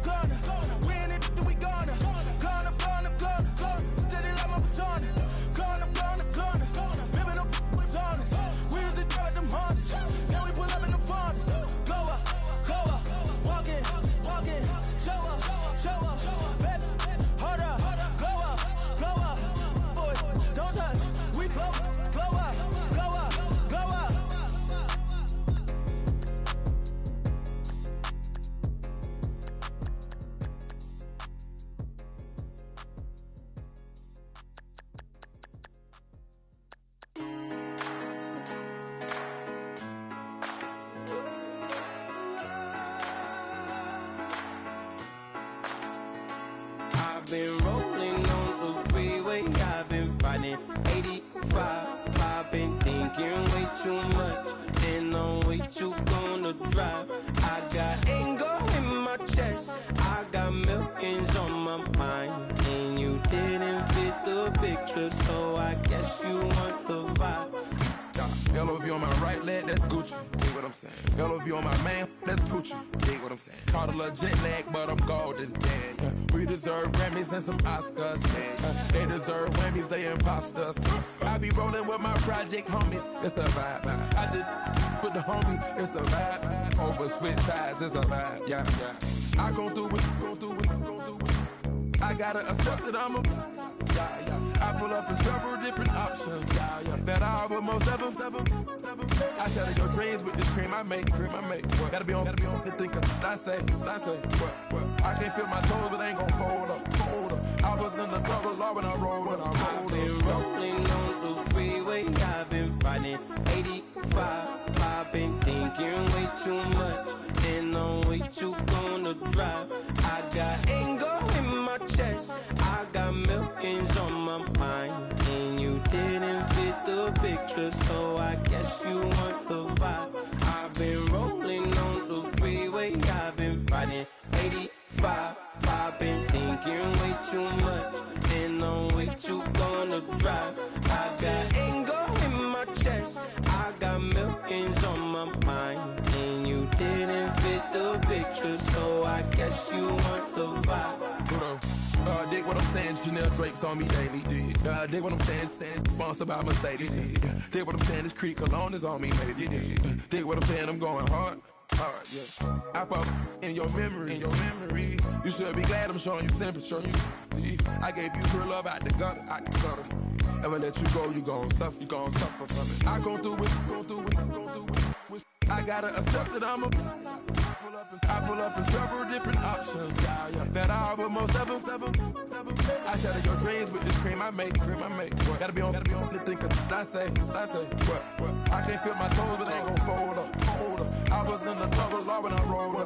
85. I've been thinking way too much, and I'm way too gonna drive. I got anger in my chest, I got millions on my mind, and you didn't fit the picture, so I guess you want the vibe. LOV on my right leg, that's Gucci. Dig what I'm saying? LOV on my man, that's Gucci. Dig what I'm saying? Caught a little jet lag, but I'm golden. Yeah. We deserve Grammys and some Oscars. They deserve Grammys, they imposters. I be rolling with my project homies, it's a vibe. I just put the homie, it's a vibe. Over switch sides, it's a vibe. Yeah. I gon' do it, gon' do it. I gotta accept that I'm a. I pull up in several different options. That I will most ever. I shatter your dreams with this cream I make. Gotta be on the thinker. I say. What? I can't feel my toes, but I ain't gon' fold up. I was in the double law when I rolled. I've been rolling on the freeway. I've been riding 85. I've been thinking way too much, and I'm way too gonna drive. I got anger in my chest, I got millions on my mind, and you didn't fit the picture, so I guess you want the vibe. I've been rolling on the freeway, I've been riding 85. I've been thinking way too much, and I'm way too gonna drive. I got anger in my chest, I got millions on my mind, and you didn't fit the picture, so I guess you want the vibe. Dig what I'm saying, Chanel drapes on me daily. Dig what I'm saying, sponsored by Mercedes. Dig what I'm saying, this creek alone is on me, maybe. Dig what I'm saying, I'm going hard, yeah. I pop in your memory. You should be glad I'm showing you sympathy. I gave you real love out the gutter. Ever let you go, you gon' suffer from it. I gon' do it. I gotta accept that I'm a. I pull up in several different options. That I will most ever. I shatter your dreams with this cream I make. Gotta be on the thinker. I say. What? I can't feel my toes, but they ain't gon' fold up. I was in the double law when I rolled.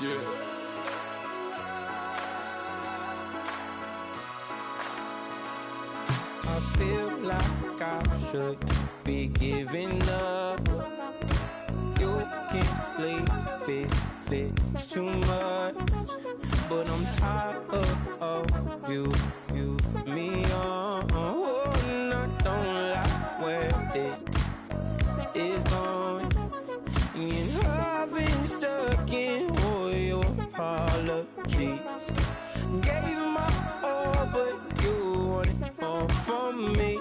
Yeah. I feel like I should be giving up. You can't leave it, it's too much. But I'm tired of you, me on. Oh, and I don't like where this is going. And I've been stuck in all your apologies. Gave my all, but you wanted more from me.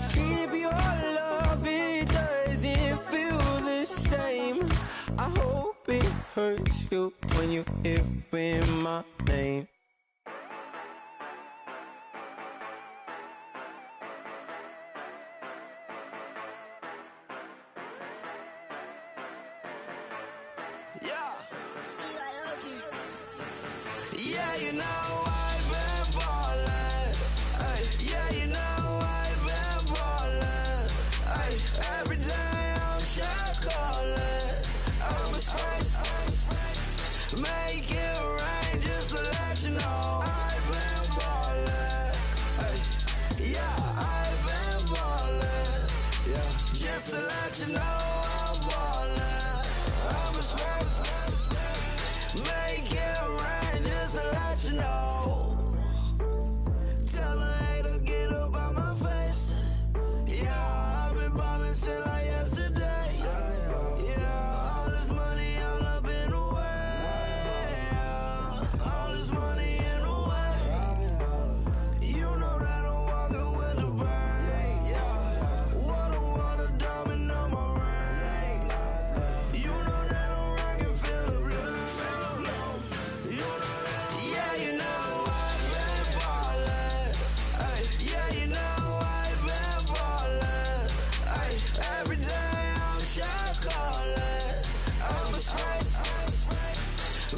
Keep your love, it doesn't feel the same. I hope it hurts you when you hear my name. Yeah, you know I've been ballin'. Ay, yeah, you know I've been ballin'. Ay, every day I'm shot callin'. I'm a spray, make it rain just to let you know I've been ballin'. Ay, yeah, I've been ballin'. Yeah, just to let you know I'm ballin'. I'm a spray, make it rain just to let you know. Tell a hater get up out my face. Yeah, I've been ballin' since like yesterday. Yeah, all this money all up in the way. All this money in the way. You know that I'm walking with the bank. Yeah, water diamond on my ring. You know that I'm rockin' feel the blue. You know that, yeah, you know I've been ballin'. Ay, yeah, you know I've been ballin'. Ay, every day I'm shot callin'. I'm a spray,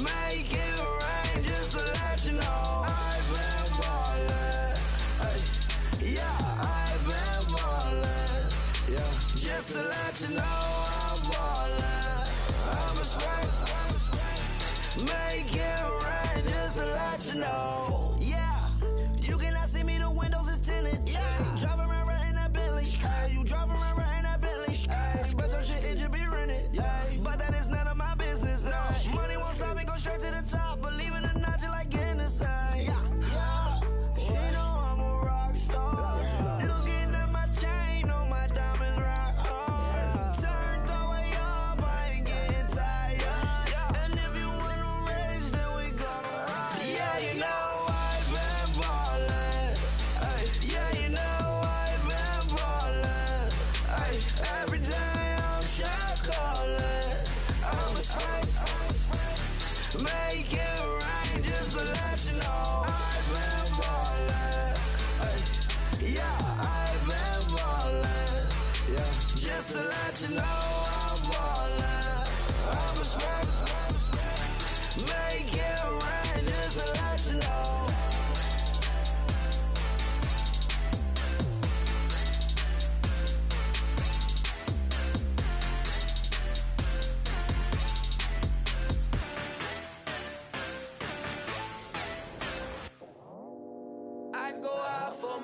make it rain just to let you know I've been ballin'. Ay, yeah, I've been ballin'. Yeah, just to let you know I'm ballin'. I'm a spray, make it rain just to let you know. Yeah.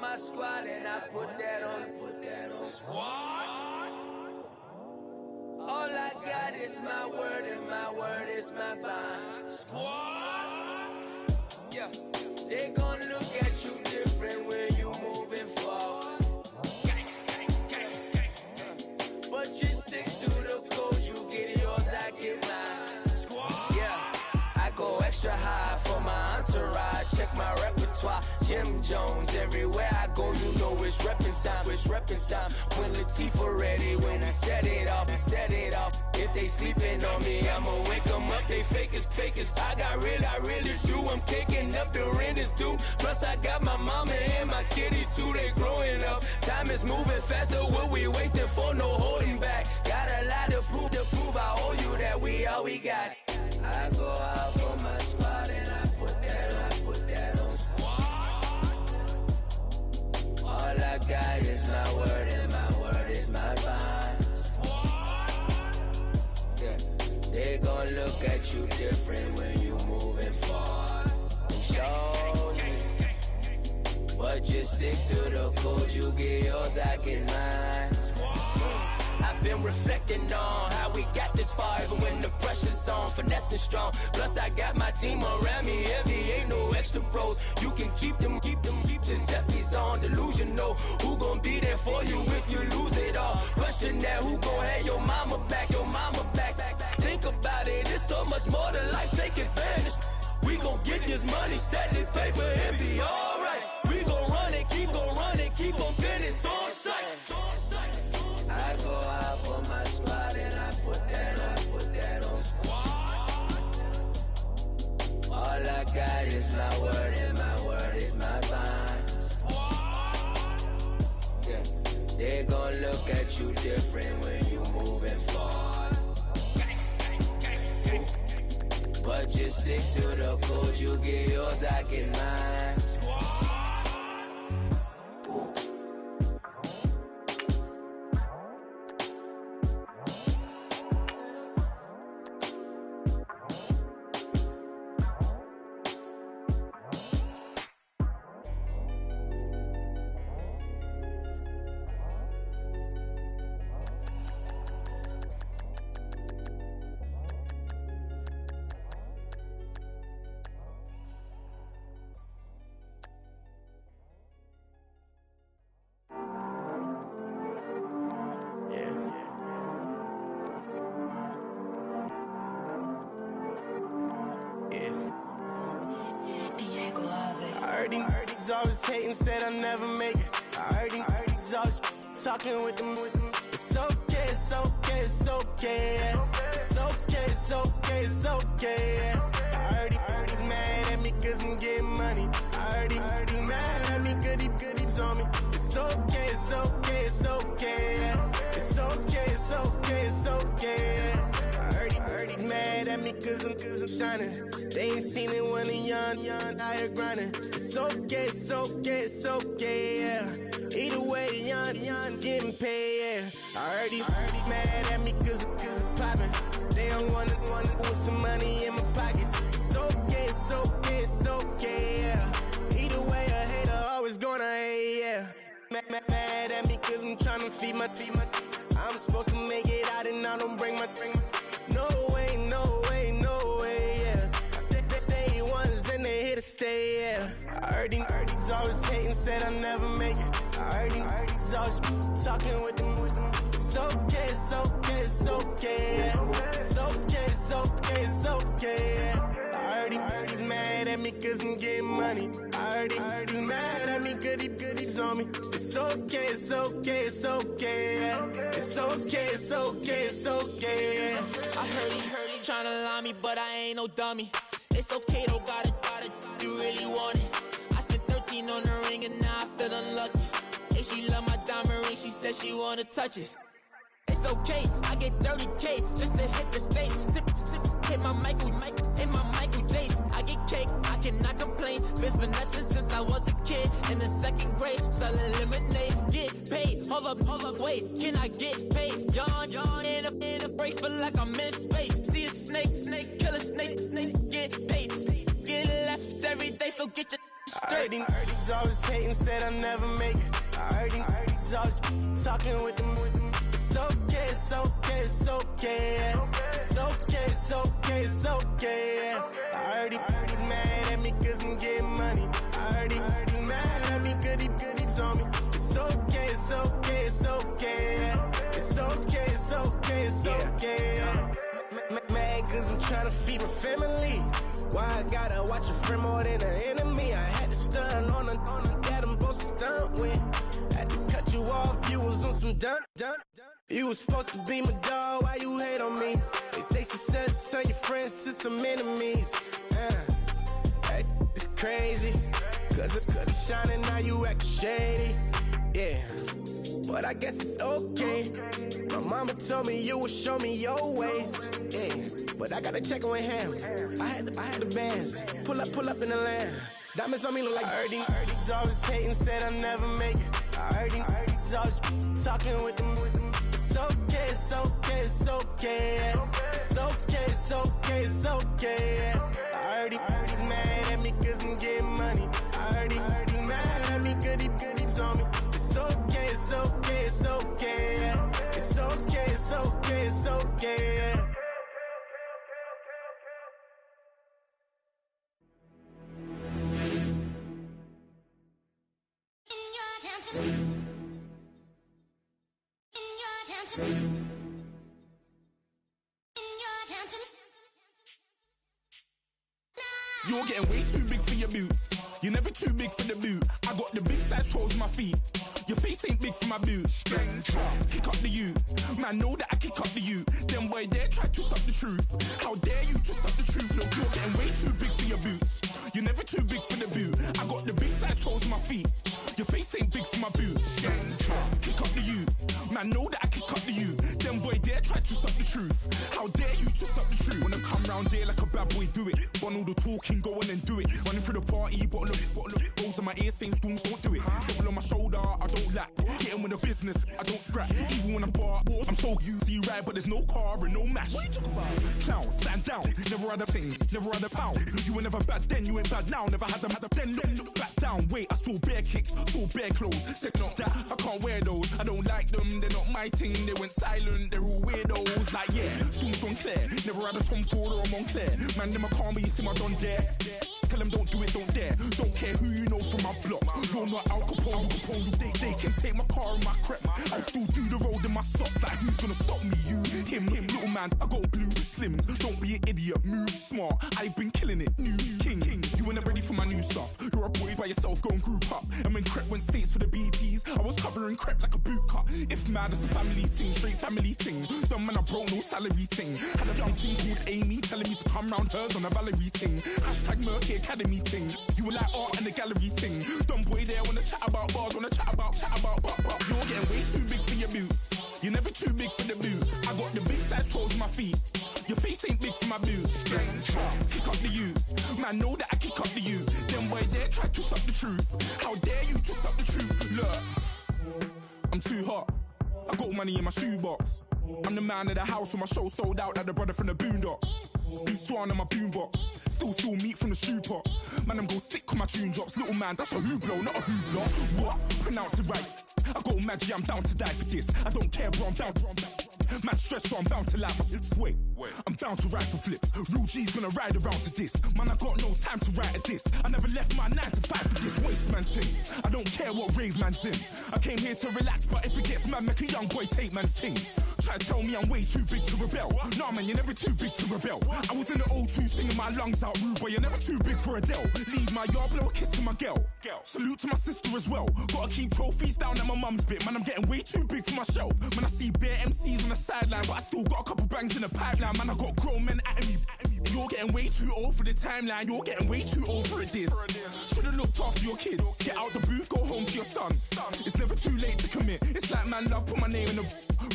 my squad and I put that on squad. All I got is my word and my word is my bond. Squad. Yeah, they gon' look at you different when you moving forward. But you stick to the code, you get yours, I get mine. Squad. Yeah, I go extra high for my entourage. Check my repertoire, Jim Jones. Everywhere I go, you know it's reppin' time. It's reppin' time. When Latifah ready, when we set it off, we set it off. If they sleeping on me, I'ma wake them up. They fakers. I really do. I'm caking up, the rent is due. Plus I got my mama and my kiddies too. They growing up. Time is moving faster. What we wasting for? No holding back. Got a lot to prove. I owe you that we all we got. I go out for my squad and I put that on squad. All I got is my word and my word is my bond. Squad. Yeah, they gon' look at you different when you moving forward. Show this, but just stick to the code. You get yours, I get mine. I've been reflecting on how we got this far, even when the pressure's on, finessing strong. Plus I got my team around me heavy, ain't no extra bros. You can keep them. Giuseppe's on delusional. Who gon' be there for you if you lose it all? Question that, who gon' have your mama back? Think about it, it's so much more to life, take advantage. We gon' get this money, stack this paper and be alright. We gon' run it, keep on finish on sight. I go out for my squad and I put that on squad. All I got is my word and my word is my bond. Squad. Yeah, they gon' look at you different when you moving forward. But just stick to the code, you get yours, I get mine. Squad. Always hating, said I'll never make it. I heard he's always talking with them. It's okay, it's okay, it's okay. It's okay, it's okay, it's okay. I heard he's mad at me cause I'm getting money. I heard he's mad at me cause he's on me. It's okay, it's okay, it's okay. It's okay, it's okay, it's okay. I heard he's mad at me cause I'm shining. They ain't seen it when I'm young, out here grinding. It's okay, it's okay, it's okay, yeah. Either way, young, getting paid, yeah. I heard he's mad at me cause I'm poppin'. They don't wanna put some money in my pockets. It's okay, it's okay, it's okay, yeah. Either way, a hater always gonna hate, yeah. Mad at me cause I'm tryna feed my I'm supposed to make it out and I don't bring my No way, yeah. They ones and they here to stay, yeah. I heard he's always hating, said I'll never make it. I heard he's always talking with them. It's okay, it's okay, it's okay, yeah. It's okay, it's okay, it's okay, yeah. I heard he's mad at me cause I'm getting money. I heard he's mad at me cause he's on me. It's okay, it's okay, it's okay, yeah. It's okay, it's okay, it's okay, yeah. I heard he tryna lie me, but I ain't no dummy. It's okay, though, got it, you really want it. I spent 13 on the ring and now I feel unlucky. And she love my diamond ring, she said she wanna touch it. It's okay, I get 30K just to hit the stage. Hit my Michael J. I get cake, I cannot complain. Been finessing since I was a kid. In the 2nd grade, selling lemonade. Get paid, hold up, wait, can I get paid? Yawn, in a break, feel like I'm in space. See a snake, kill a snake, get paid. Get left every day, so get your heard these always hating, said I'll never make it. I heard these always talking with them. It's okay, it's okay, it's okay. It's okay, it's okay, it's okay. I heard he's mad at me cause I'm getting money. I heard he's mad at me cause he's on me. It's okay, it's okay, it's okay. It's okay, it's okay, it's okay. Mad cause I'm trying to feed my family. Why I gotta watch a friend more than an enemy? I had to stun on the dad I'm supposed to stunt with. Had to cut you off, you was on some dun. You was supposed to be my dog, why you hate on me? They say success turn your friends to some enemies. That is crazy. Cause it's shining, now you act shady. Yeah, but I guess it's okay. My mama told me you would show me your ways. Yeah, but I gotta check with him. I had the bands. Pull up in the land. Diamonds on me look like I heard these always hating, said I'll never make it. I heard these always talking with them. It's okay, it's okay, it's okay. It's okay, it's okay, it's okay. I heard he's mad at me cause I'm getting money. I heard he's mad at me cause he's on me. It's okay, it's okay, it's okay. It's okay, it's okay, it's okay. You're getting way too big for your boots. You're never too big for the boot. I got the big size toes on my feet. Your face ain't big for my boots. Kick up the you. Man, know that I kick up the you. Them boy there try to suck the truth. How dare you to suck the truth? Look, you're getting way too big for your boots. You're never too big for the boot. I got the big size toes on my feet. Your face ain't big for my boots. Kick up the you. Man, know that I kick up the you. Them boy there try to suck the truth. How dare you to suck the truth? When I come round there like a bad boy, do it. Want all the talking, go on and do it. Running through the party, bottle up. Rolls on my ear saying storms, don't do it. Double on my shoulder, I don't lack. Getting with the business, I don't scrap. Even when I'm bar, I'm so easy right, but there's no car and no match. What you talk about? Clown, stand down. Never had a thing, never had a pound. You were never bad then, you ain't bad now. Never had them, then look back down. Wait, I saw bare kicks, saw bare clothes. Said not that, I can't wear those. I don't like them, they're not my thing. They went silent, they're all weirdos. Like yeah, storms don't clear. Never had a Tom Ford or a Montclair. Man, them I can't be, you see my done there. Tell them don't do it, don't dare. Don't care who you know from my block. You're not Al Capone, they can take my car and my creps. I'll still do the road in my socks. Like who's gonna stop me? You, him, little man. I got blue slims. Don't be an idiot, move smart. I've been killing it, new king. You ain't ready for my new stuff. You're a boy by yourself, go and group up. And when Crep went states for the BTs, I was covering Crep like a boot cut. If mad, it's a family thing, straight family thing. Dumb man, I broke no salary thing. Had a young thing called Amy telling me to come round hers on a Valerie thing. Hashtag Murky Academy thing. You were like art and the gallery thing. Dumb boy there wanna chat about bars, wanna chat about. You're getting way too big for your boots. You're never too big for the boot. I got the big size toes on my feet. Your face ain't big for my boots. Kick up the you. Man, know that I kick up the you. Them boy there try to suck the truth. How dare you to suck the truth? Look, I'm too hot. I got money in my shoebox. I'm the man of the house with my show sold out like the brother from the Boondocks. Beat Swan on my boombox. Still meat from the stew pot. Man, I'm go sick when my tune drops. Little man, that's a hooplo, not a hoopla. What? Pronounce it right. I go Maggie, I'm down to die for this. I don't care, bro, I'm down. Man stressed, so I'm bound to like my slips. Wait, I'm bound to ride for flips. Real G's gonna ride around to this. Man, I got no time to write at this. I never left my 9 to 5 for this waste man thing. I don't care what rave man's in. I came here to relax, but if it gets mad, make a young boy take man's things. Try to tell me I'm way too big to rebel. Nah, man, you're never too big to rebel. I was in the O2 singing my lungs out rude, but you're never too big for Adele. Leave my yard, blow a kiss to my girl. Salute to my sister as well. Gotta keep trophies down at my mum's bit. Man, I'm getting way too big for my shelf. Man, I see bare MCs on the sideline, but I still got a couple bangs in the pipeline. Man, I got grown men at me. You're getting way too old for the timeline. You're getting way too old for a diss. Should've looked after your kids. Get out the booth, go home to your son. It's never too late to commit. It's like man love, put my name in a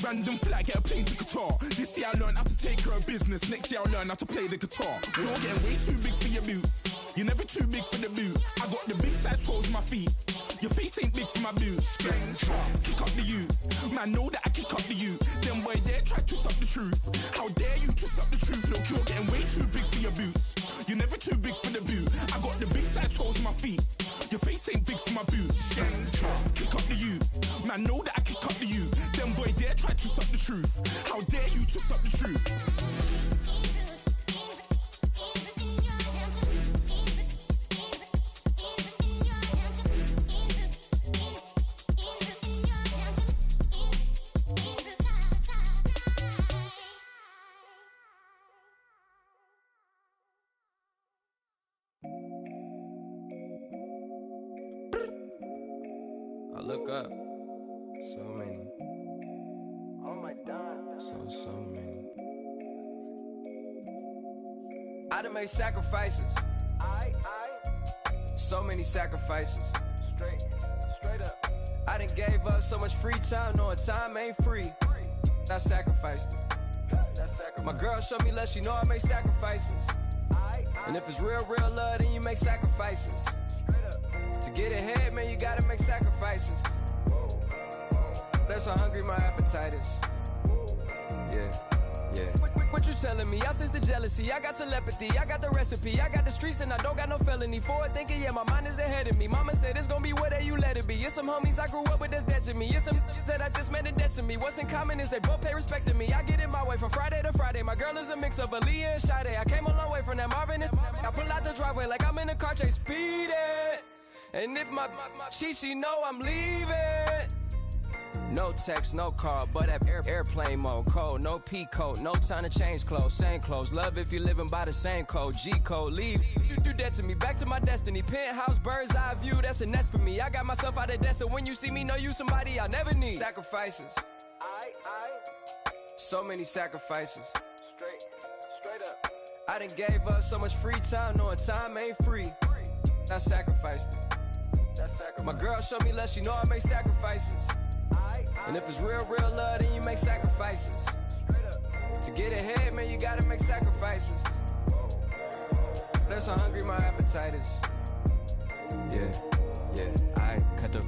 random flag, get a plane to Qatar. This year I learned how to take care of business. Next year I learned how to play the guitar. You're getting way too big for your boots. You're never too big for the boot. I got the big size toes on my feet. Your face ain't big for my boots. Kick up the you. Man, know that I kick up the you. Them boy there try to suck the truth. How dare you to suck the truth? Look, you're getting way too big for your boots. You're never too big for the boot. I got the big size toes on my feet. truth. How dare you twist up the truth? I look up, so many. Oh my God. So many. I done made sacrifices. So many sacrifices. Straight up. I done gave up so much free time, knowing time ain't free. I sacrificed it. My girl showed me love, she know I make sacrifices. And if it's real love, then you make sacrifices. To get ahead, man, you gotta make sacrifices. That's how hungry my appetite is. Yeah. What you telling me? I sense the jealousy, I got telepathy, I got the recipe, I got the streets and I don't got no felony. Forward thinking, yeah, my mind is ahead of me. Mama said it's gonna be whatever you let it be. It's some homies I grew up with that's dead to me. It's some that I just met in debt to me. What's in common is they both pay respect to me. I get in my way from Friday to Friday. My girl is a mix of Aaliyah and Sade. I came a long way from that Marvin and I pull out the driveway like I'm in a car chase speeding. And if my she know I'm leaving. No text, no call, but at airplane mode. Code, no P code, no time to change clothes. Same clothes, love if you're living by the same code. G code, leave. You do that to me, back to my destiny. Penthouse, bird's eye view, that's a nest for me. I got myself out of debt, so when you see me, know you somebody I'll never need. Sacrifices. So many sacrifices. Straight up. I done gave up so much free time, knowing time ain't free. I sacrificed it. My girl showed me love, she know I make sacrifices. And if it's real love, then you make sacrifices. To get ahead, man, you gotta make sacrifices. That's how hungry my appetite is. Yeah. I cut the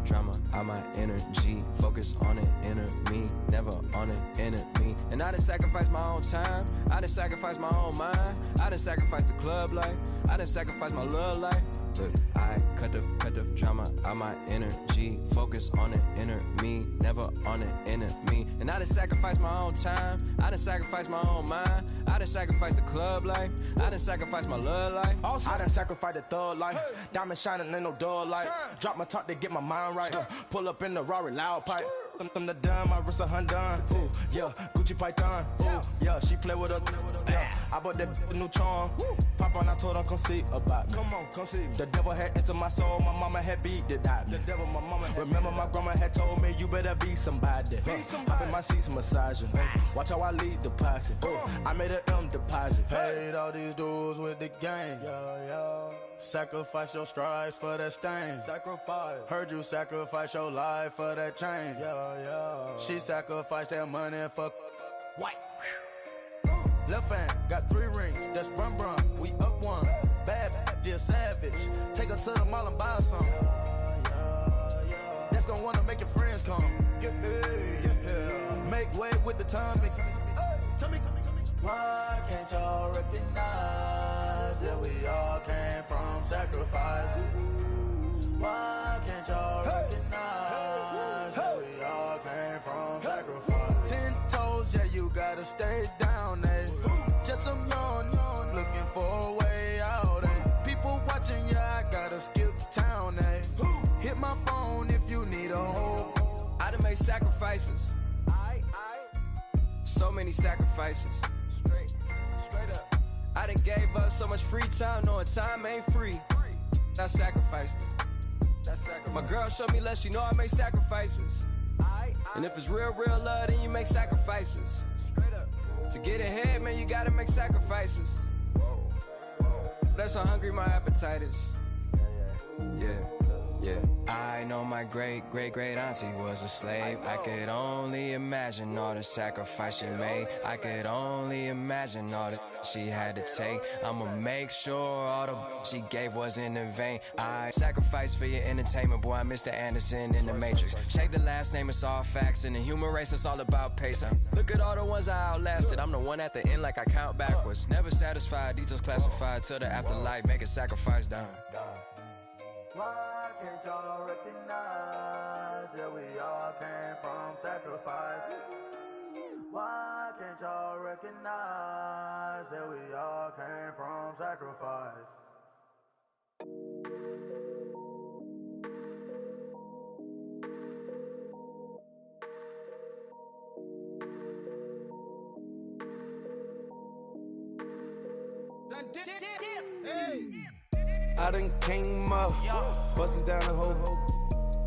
drama out my energy. Focus on the inner me, never on the enemy. And I done sacrificed my own time. I done sacrificed my own mind. I done sacrificed the club life. I done sacrificed my love life. Look, I cut the drama out my energy. Focus on the inner me, never on the enemy. And I done sacrificed my own time. I done sacrificed my own mind. I done sacrificed the club life. I done sacrificed my love life. I done sacrificed the thug life. Diamond shining, ain't no dull light. Drop my top to get my mind right. Pull up in the Rari loud pipe. Them the dime, my wrist a Hyundai. Ooh, yeah, Gucci Python. Ooh, yeah, she play with her. Yeah, I bought that new charm. Pop on, I told her come see about me. Come on, come see me. The devil had entered my soul, my mama had beat the die. The devil, my mama. Remember my grandma had told me you better be somebody. Hop in my seats, massaging. Watch how I lead the posse. I made an M deposit. Paid all these dues with the game. Sacrifice your strides for that stain. Sacrifice. Heard you sacrifice your life for that change. She sacrificed that money for White. left hand. Got 3 rings, that's brum brum. We up one. Bad, dear savage. Take her to the mall and buy her some. That's gonna wanna make your friends come. Make way with the timing. Tell me. Why can't y'all recognize that we all came from sacrifice? Why can't y'all recognize that we all came from sacrifice? 10 toes, yeah, you gotta stay down, eh? Just some yawn, looking for a way out, eh? People watching, yeah, I gotta skip town, eh? Hit my phone if you need a hold. I done made sacrifices. So many sacrifices. Straight up. I done gave up so much free time, knowing time ain't free. I sacrificed it. My girl showed me love, she know I make sacrifices. And if it's real love, then you make sacrifices. To get ahead, man, you gotta make sacrifices. That's how hungry my appetite is. Yeah. I know my great auntie was a slave. I could only imagine all the sacrifice she made. I could only imagine all that she had to take. I'ma make sure all the she gave wasn't in vain. I sacrificed for your entertainment, boy. I'm Mr. Anderson in the Matrix. Shake the last name, it's all facts. In the human race, it's all about pace. Look at all the ones I outlasted. I'm the one at the end, like I count backwards. Never satisfied, details classified till the afterlife. Make a sacrifice down. Why can't y'all recognize that we all came from sacrifice? Why can't y'all recognize that we all came from sacrifice? I done came up, bustin' down the whole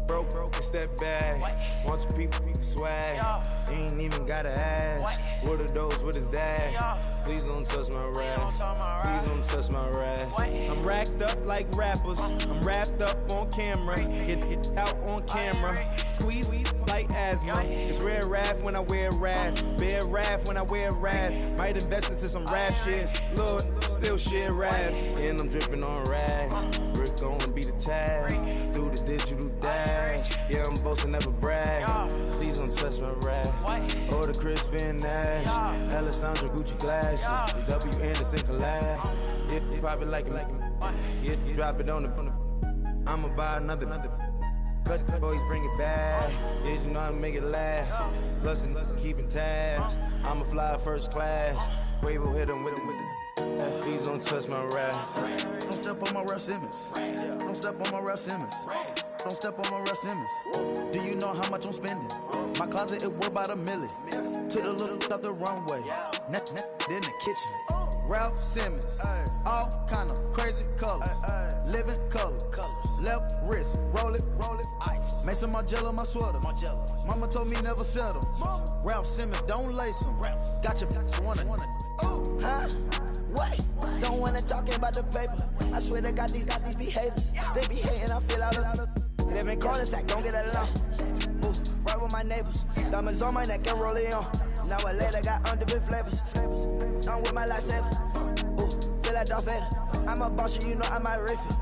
broke, it's that bag. Want your people swag, you ain't even gotta ask. What are those, what is that? Please don't touch my rap, please don't touch my rap. I'm racked up like rappers, I'm wrapped up on camera. Get out on camera, squeeze like asthma. It's rare wrath when I wear wrath, bare wrath when I wear wrath. Might invest into some rap shit, Lord, still shit rap. And I'm dripping on rags, Rick gonna be the tag. Do the digital dash, yeah, I'm boasting, never brag. Please don't touch my rap, or the Crispin Nash. Alessandra Gucci glasses, the W Anderson collab. Yeah, you pop it like it, yeah, you drop it on the. I'ma buy another. Cut boys bring it back. Yeah, you know how to make it last. Plus and keeping tabs. I'ma fly first class. Quavo hit him with it. Please don't touch my rap. Don't step on my Ralph Simmons. Don't step on my Ralph Simmons. Don't step on my Ralph Simmons. Do you know how much I'm spending? My closet, it worth about $1 million. To the little up the runway. Then the kitchen. Ralph Simmons. All kind of crazy colors. Living colors. Left wrist, roll it, ice. Mason Margiela, my sweater. Mama told me never settle. Ralph Simmons, don't lace him. Got your wanna. Huh? What? Don't wanna talk about the paper. I swear to God, these be haters. They be hating, I feel out of. Live in cul-de-sac, don't get along. Ooh, right with my neighbors. Diamonds on my neck and roll it on. Now I later got undefeated flavors. I'm with my lifesaver. Ooh, feel like Darth Vader. I'm a boss, you know I might riff it.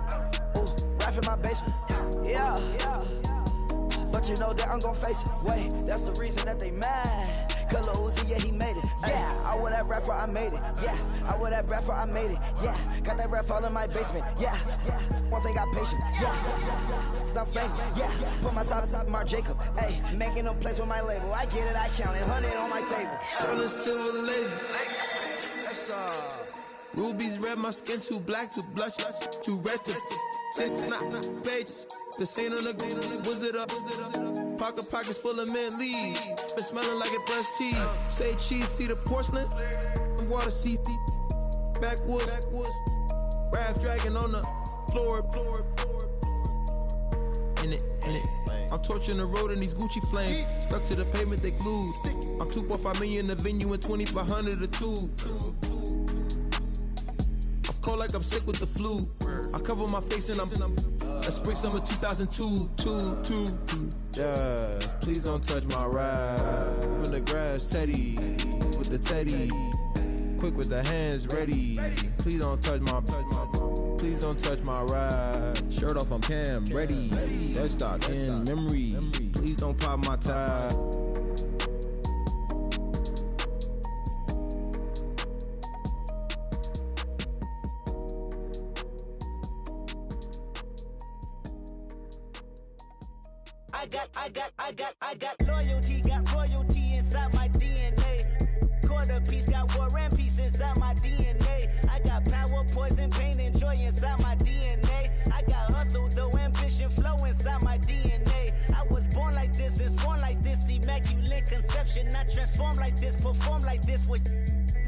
Ooh, right in my basement. Yeah. But you know that I'm gon' face it. Wait, that's the reason that they mad. Color Uzi, yeah, he made it. Yeah, I wear that rap for I made it. Yeah, I wear that rap for I made it. Yeah, got that rap all in my basement. Yeah, once I got patience. Yeah, I'm famous. Yeah, put myself inside Marc Jacob. Hey, making them plays with my label. I get it, I count it. 100 on my table. Sterling silver laser. Rubies red, my skin too black to blush, too red to tint, not pages. The saint on the wizard up. Pockets full of mint leaves. Been smelling like it brushed teeth. Say cheese, see the porcelain. Water, see backwoods. Raft dragging on the floor. In it. I'm torching the road in these Gucci flames. Stuck to the pavement, they glued. I'm 2.5 million the venue and 2,500 a tube. I'm cold like I'm sick with the flu. I cover my face and I'm spring summer 2002. Yeah, please don't touch my ride. In the grass, Teddy, with the Teddy. Quick with the hands ready. Please don't touch my ride. Shirt off, I'm Cam, ready. Dead stock in memory. Please don't pop my tie. I got loyalty, got royalty inside my DNA. Quarter piece, got war and peace inside my DNA. I got power, poison, pain, and joy inside my DNA. I got hustle, though ambition, flow inside my DNA. I was born like this and born like this, immaculate conception. I transform like this, perform like this with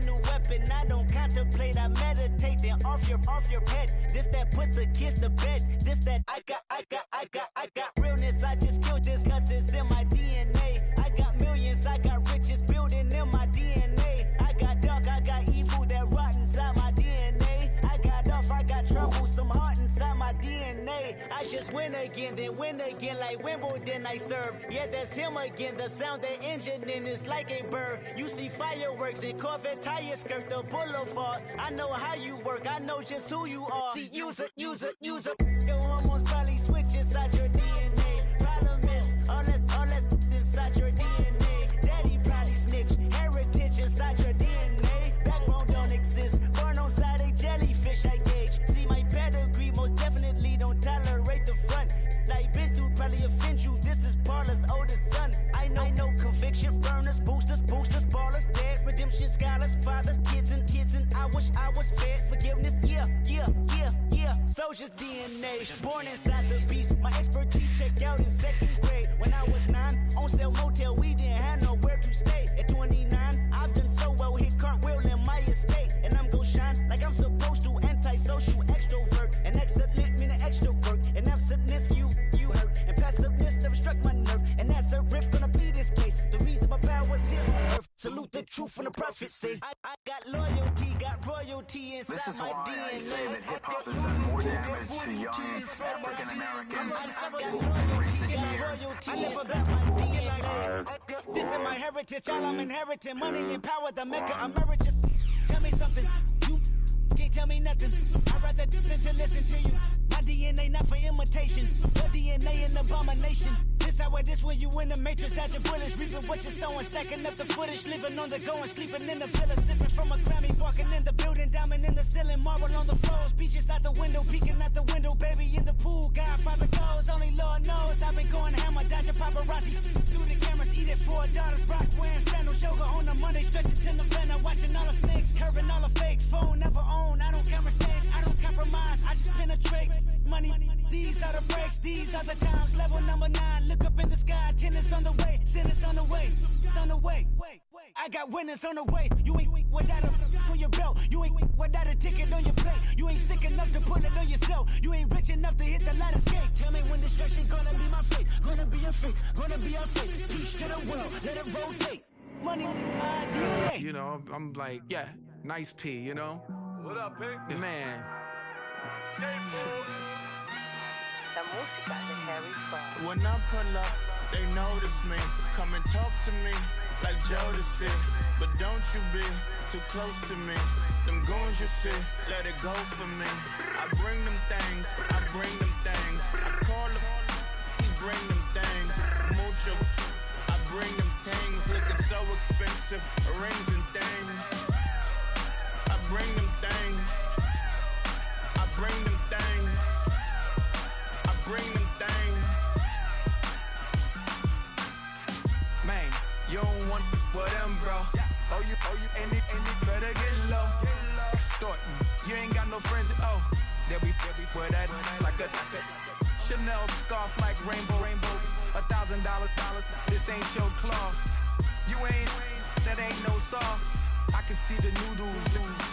new weapon. I don't contemplate, I meditate. Then off your head. This that put the kids to bed. This that I got realness. I just killed this 'cause it's in my DNA. I got millions, I got riches building in my DNA. I got dark, I got evil that rot inside my DNA. I got off, I got trouble, some heart inside my DNA. I just win again, then win again like Wimbledon I serve. Yeah, that's him again. The sound that engine in is like a bird. You see fireworks and Corvette tires skirt the boulevard. I know how you work, I know just who you are. See, use it. Your hormones probably switch inside your DNA. Problem is, all that inside your DNA. Daddy probably snitch, heritage inside your DNA. Backbone don't exist, born on side a jellyfish I gauge. See my pedigree, most definitely don't tolerate the front. Like been through probably offend you, this is Paula's oldest son. I know conviction, burners, boosters, ballers. I wish I was fed forgiveness. Yeah. Soldier's DNA, born inside the beast. My expertise checked out in 2nd grade. When I was 9, on sale motel, we didn't have nowhere to stay. At 29, I've done so well, hit cartwheel in my estate. And I'm gon' shine like I'm supposed to. Antisocial extrovert, and excellent meaning extrovert. And absentness, you hurt. And passiveness never struck my nerve. And that's a riff gonna be this case. The reason my power's here on earth. Salute the truth from the prophecy. I got loyalty, got royalty inside this is my why DNA. I say that hip-hop has done more damage to young African Americans in recent years. I never got my DNA. This is my heritage, all I'm inheriting. Money and power, the maker emeritus. Tell me something, you can't tell me nothing. I'd rather than to listen to you. My DNA not for imitation. Your DNA an abomination. This how it is when you in the matrix, dodging bullets, reaping what you're sowing, stacking up the footage, living on the go and sleeping in the villa, sipping from a Grammy, walking in the building, diamond in the ceiling, marble on the floors, beaches out the window, peeking out the window, baby in the pool, Godfather goes, only Lord knows, I've been going hammer, dodging paparazzi, through the cameras, eating $4, Brock wearing sandals, yoga on a Monday, stretching to November, watching all the snakes, curving all the fakes, phone never own, I don't conversate, I don't compromise, I just penetrate, money, these are the breaks, these are the times, level number 9, look up in the sky, tennis on the way, sentence on the way, I got winners on the way. You ain't without a on your belt. You ain't without a ticket on your plate. You ain't sick enough to put it on yourself. You ain't rich enough to hit the ladder skate. Tell me when destruction gonna be my fate. Gonna be a fate. Gonna be a fate. Peace to the world. Let it rotate. Money, DNA. You know, I'm like, yeah, nice P, you know? What up, P? Man. La música de Harry Fraud. When I pull up, they notice me. Come and talk to me like Jodeci. But don't you be too close to me. Them goons you see, let it go for me. I bring them things, I bring them things. I call them, he bring them things. Mucho, I bring them things. Looking so expensive, rings and things. I bring them things. I bring them things. I bring them things. Man, you don't want with them, bro. Oh, you, and it better get low. Extorting, you ain't got no friends. Oh, they'll be for that like a Chanel scarf like rainbow. $1,000, this ain't your cloth. You ain't, that ain't no sauce. I can see the noodles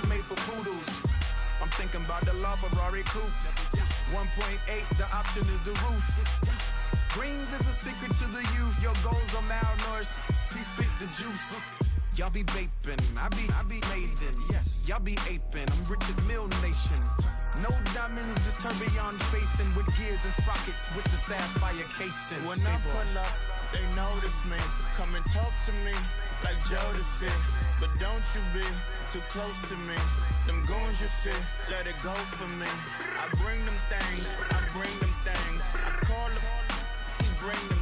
made for poodles. I'm thinking about the LaFerrari coupe. 1.8, the option is the roof. Greens is a secret to the youth. Your goals are malnourished. Please spit the juice. Y'all be vaping, I be maiden. Yes, y'all be aping. I'm Richard Mill Nation. No diamonds, just tourbillon facing with gears and sprockets with the sapphire casing. When I pull up, they notice me. Come and talk to me like Jodeci. But don't you be too close to me. Them goons you see, let it go for me. I bring them things, I bring them things. I call them, he bring them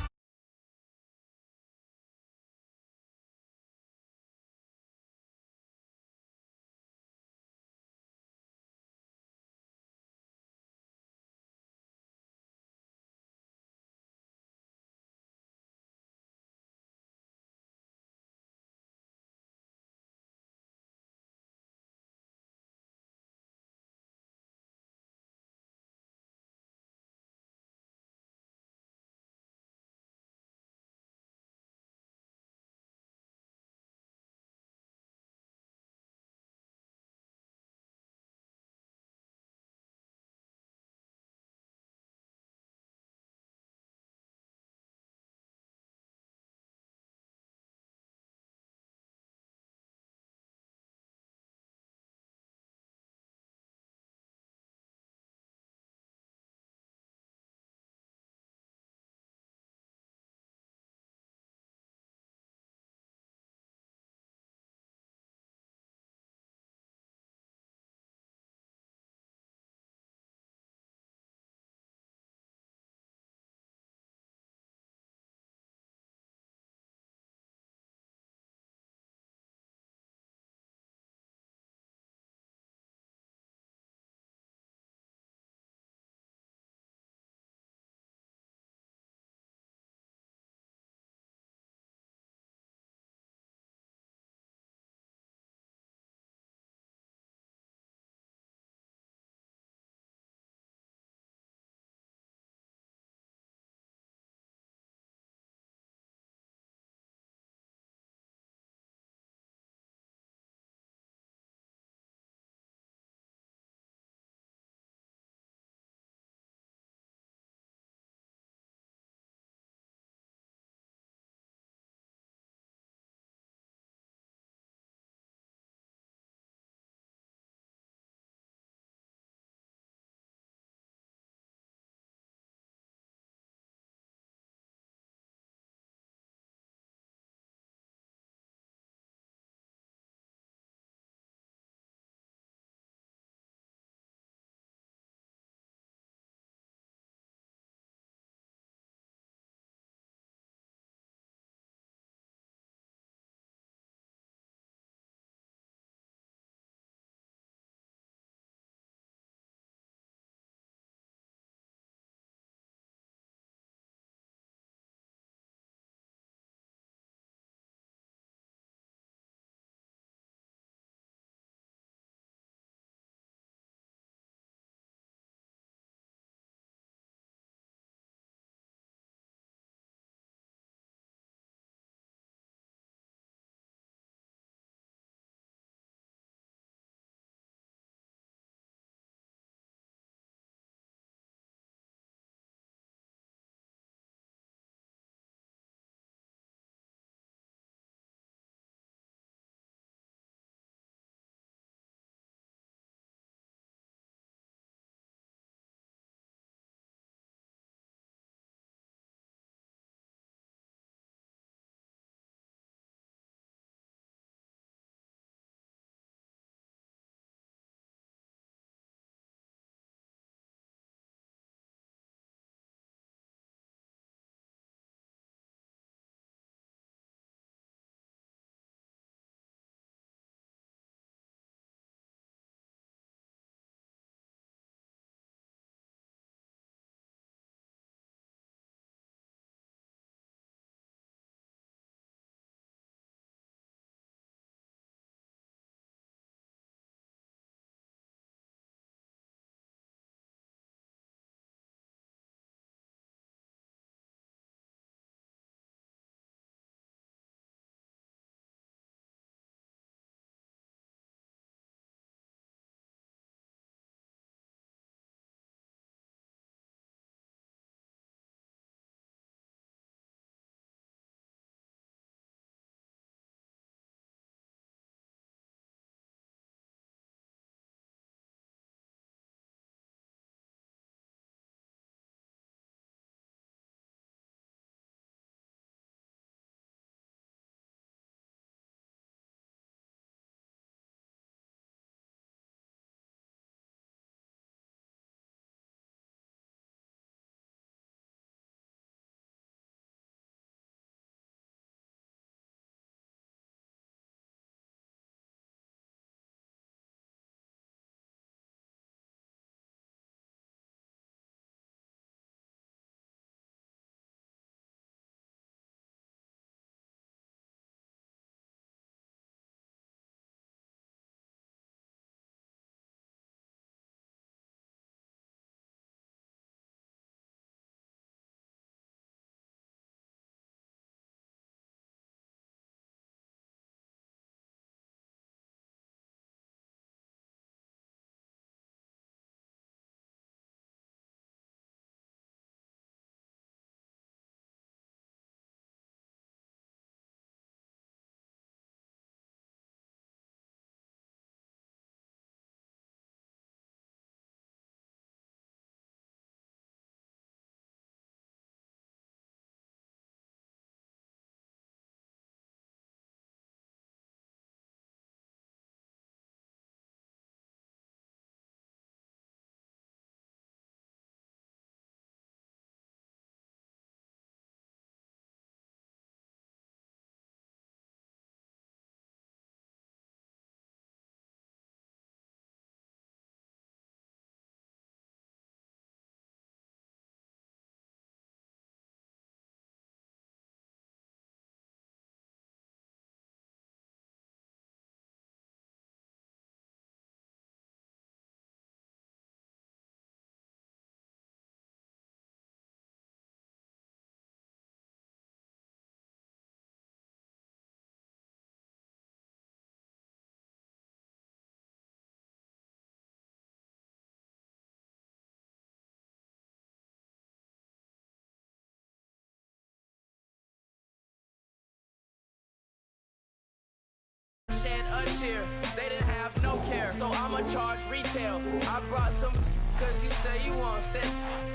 cashier. They didn't have no care, so I'ma charge retail. I brought some cause you say you want sick.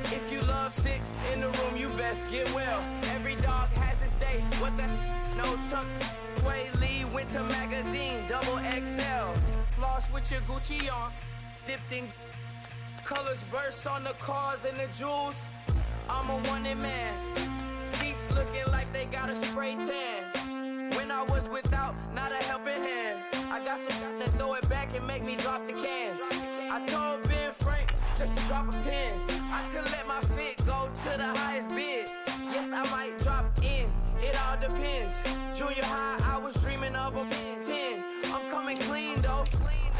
If you love sick in the room, you best get well. Every dog has its day. What the no tuck? Sway Lee Winter Magazine, double XL. Floss with your Gucci on, dipped in colors burst on the cars and the jewels. I'm a wanted man. Seats looking like they got a spray tan. When I was without, not a helping hand. I got some guys that throw it back and make me drop the cans. I told Ben Frank just to drop a pin. I could let my fit go to the highest bid. Yes, I might drop in. It all depends. Junior high, I was dreaming of a 10. I'm coming clean though.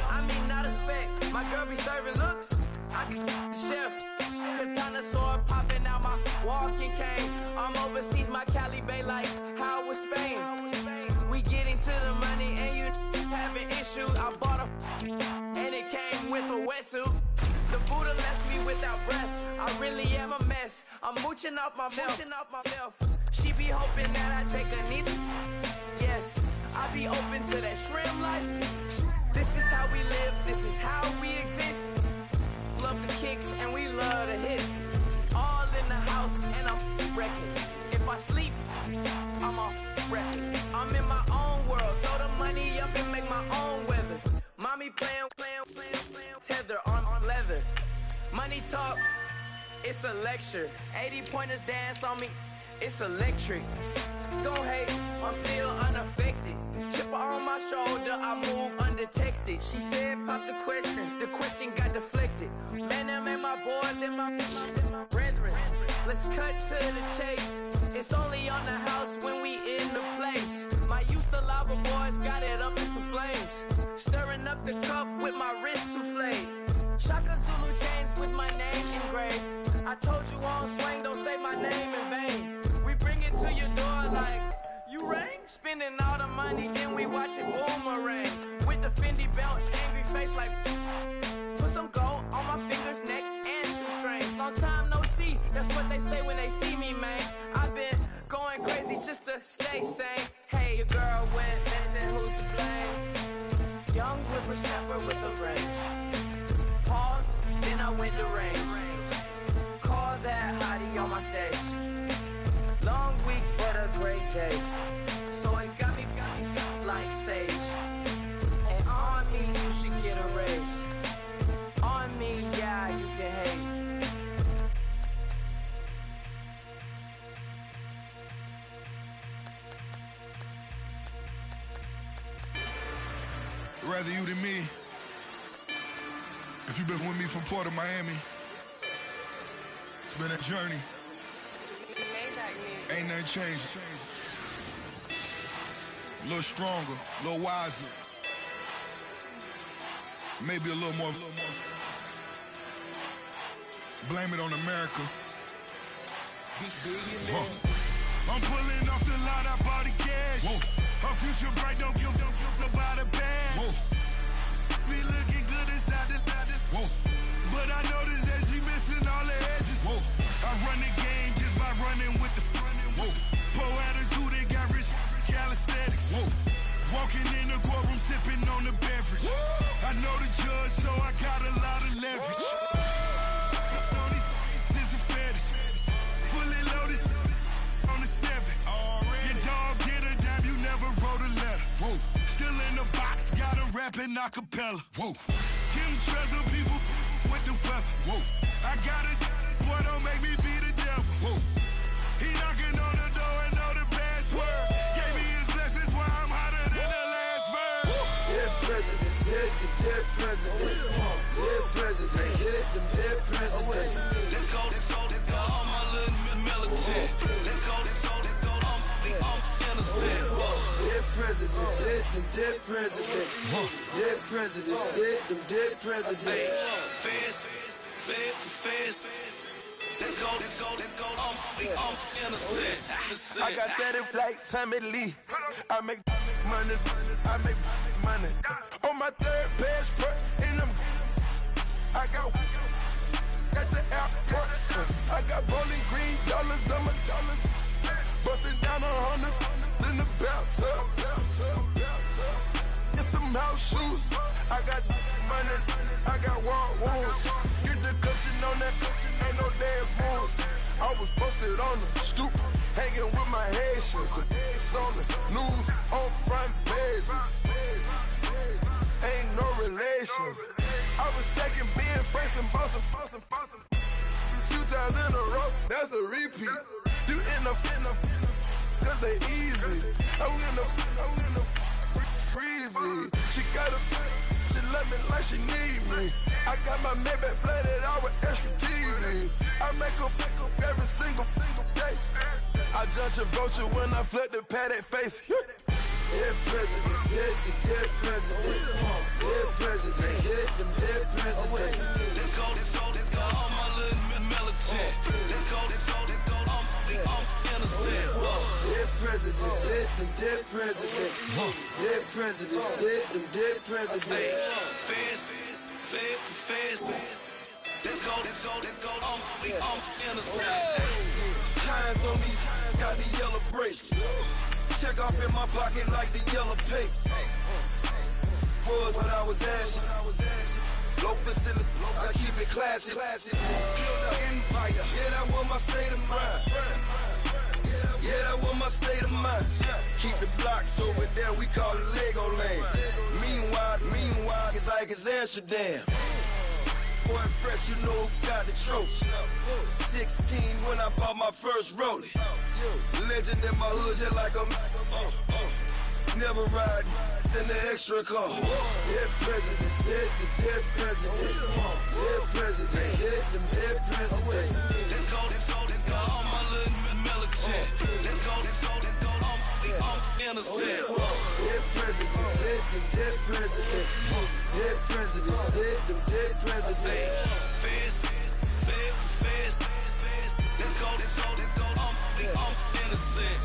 I mean, not a spec. My girl be serving looks. I can the chef. Katana sword popping out my walking cane. I'm overseas, my Cali Bay like how was Spain. We getting to the money and you having issues. I bought a and it came with a wetsuit. The Buddha left me without breath. I really am a mess. I'm mooching off myself. She be hoping that I take a knee. Yes, I be open to that shrimp life. This is how we live. This is how we exist. Love the kicks and we love the hits. All in the house and I'm wrecking. If I sleep, I'm a wrecking. I'm in my own world. Throw the money up and make my own weather. Mommy playing tether on leather. Money talk, it's a lecture. 80 pointers dance on me, it's electric. Don't hate, I'm still unaffected. Chipper on my shoulder, I move undetected. She said pop the question got deflected. Man, that made my boy, then my brethren. Let's cut to the chase. It's only on the house when we in the place. My used to lava boys got it up in some flames. Stirring up the cup with my wrist souffle. Shaka Zulu chains with my name engraved. I told you on swing, don't say my name in vain. We bring it to your door like, you rang? Spending all the money, then we watch it boomerang. With the Fendi belt, angry face like, put some gold on my fingers, neck, and shoestrings. Long time no see, that's what they say when they see me, man. I've been going crazy just to stay sane. Hey, your girl went missing, who's to blame? Young whippersnapper with a range. Pause, then I went to range. Call that hottie on my stage. Long week, but a great day. So it got me like sage. And on me, you should get a raise. On me, yeah, you can hate. Rather you than me. If you've been with me from Port of Miami, it's been a journey. Ain't nothing changed. A little stronger, a little wiser. Maybe a little more. Blame it on America. I'm pulling off the lot, I bought the cash. Her future bright, don't give nobody bad. Be looking good inside the but I noticed that she missing all the edges. I run the game just by running with the poor attitude, they got rich calisthenics. Walking in the courtroom, sipping on the beverage. I know the judge, so I got a lot of leverage. This is a fetish. Fully loaded on the 7. Your dog get a dime, you never wrote a letter. Still in the box, got a rapping acapella. Kim Treasure, people with the weather. I got it, boy, don't make me be the devil. He knocking on the door and know the password. Gave me his blessings while I'm hotter than the last verse. Dead president, dead president. Dead president, dead president. Let's go, all my little militant. Let's go, I'm innocent. Dead president, dead president. Dead president, dead president. Fast. Let's go, I'm innocent. I got that it like Tommy Lee. I make money. On my third passport, and I got the airport. I got bowling green dollars on my dollars. Busting down 100 in the bathtub. It's some house money, I got war wounds. Get the coaching on that, ain't no dance moves. I was posted on the stoop, hanging with my Haitians. On the news, on front pages. Ain't no relations. I was stacking being Franks and Boston. 2 times in a row, that's a repeat. You end up, cause they easy. I'm in the breezy. She love me like she need me. I got my Maybach flooded out with extra TVs. I make her pick up every single day. I judge a vulture when I flip the Paddock face. Dead president, hit the dead president. Dead president, hit them dead presidents. Let's go, all my little militant. Let's go, I'm innocent. Dead president, hit them dead presidents. Dead president, hit them dead presidents. Fast. Let's go, I'm innocent. Hands on me, got the yellow brace. Check off in my pocket like the yellow paste. Was what I was asking. Low facility, I keep it classy. Build an empire, yeah, that was my state of mind. Yeah, that was my state of mind. Keep the blocks over there, we call it Lego Land. Meanwhile, it's like it's Amsterdam. Boy, fresh, you know who got the tropes. 16 when I bought my first rollie. Legend in my hood, just like a never ride in the extra car. Dead presidents, hit the dead presidents. Dead president, hit them dead presidents. Let's go, all my little militant. Let's go, I'm innocent. Dead president, hit them dead presidents. Dead president, hit them dead presidents. Fast. Let's go, I'm innocent.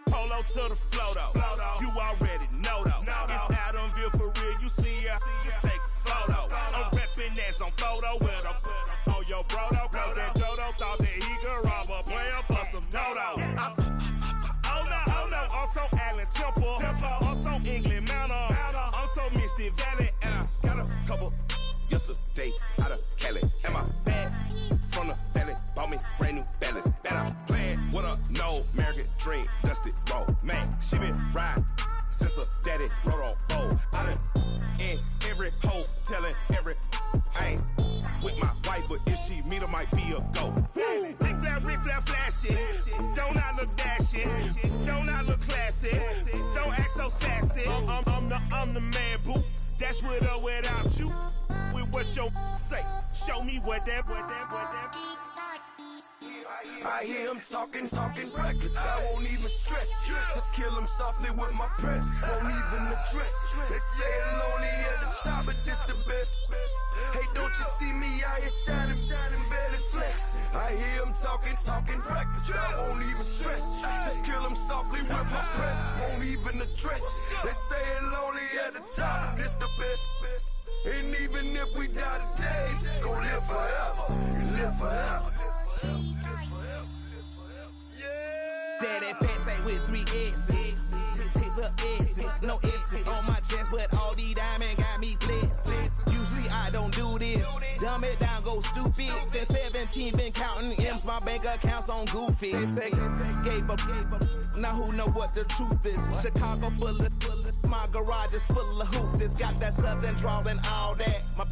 Polo to the flow though. You already know though. It's Adamville for real. You see ya, just take a photo. I'm reppin' that's on photo with a on your brodo. Cause that Dodo thought that he could rob a player for some dodo. Oh no, also Allen Temple. Also England Manor. Also Misty Valley. And I got a couple yesterday out of Cali. And my bag from the valley bought me brand new balance. Bet I'm playing with a no American dream, dusted roll. Man, she been riding since her daddy rode on bowl. I done in every hole, telling every I ain't with my wife, but if she meet her, might be a go. Rick flat flashy. Don't I look dashy? Don't I look classy? Don't act so sassy. I'm the man, boo. Dash with or without you. With what your say. Show me what that. I hear him talking reckless. I won't even stress. Just kill him softly with my press. Won't even address. They say it lonely at the top, but this the best. Hey, don't you see me out here shining, barely flex. I hear him talking reckless. I won't even stress. Just kill him softly with my press. Won't even address. They say it lonely at the top, but this the best. And even if we die today, gon' live forever. Live forever. Daddy pants ain't with 3 X's. Hit the X's, no X's on my chest, but all these diamonds got me blessed. Usually I don't do this. Dumb it down, go stupid. Since 17, been counting M's, my bank account's on goofy. They say gave up. Now who know what the truth is? Chicago full of my garage is full of hoops. Got that southern drawl and all that. My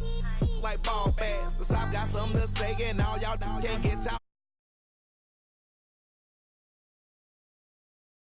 like ball bags. The South got something to say, and all y'all can't get y'all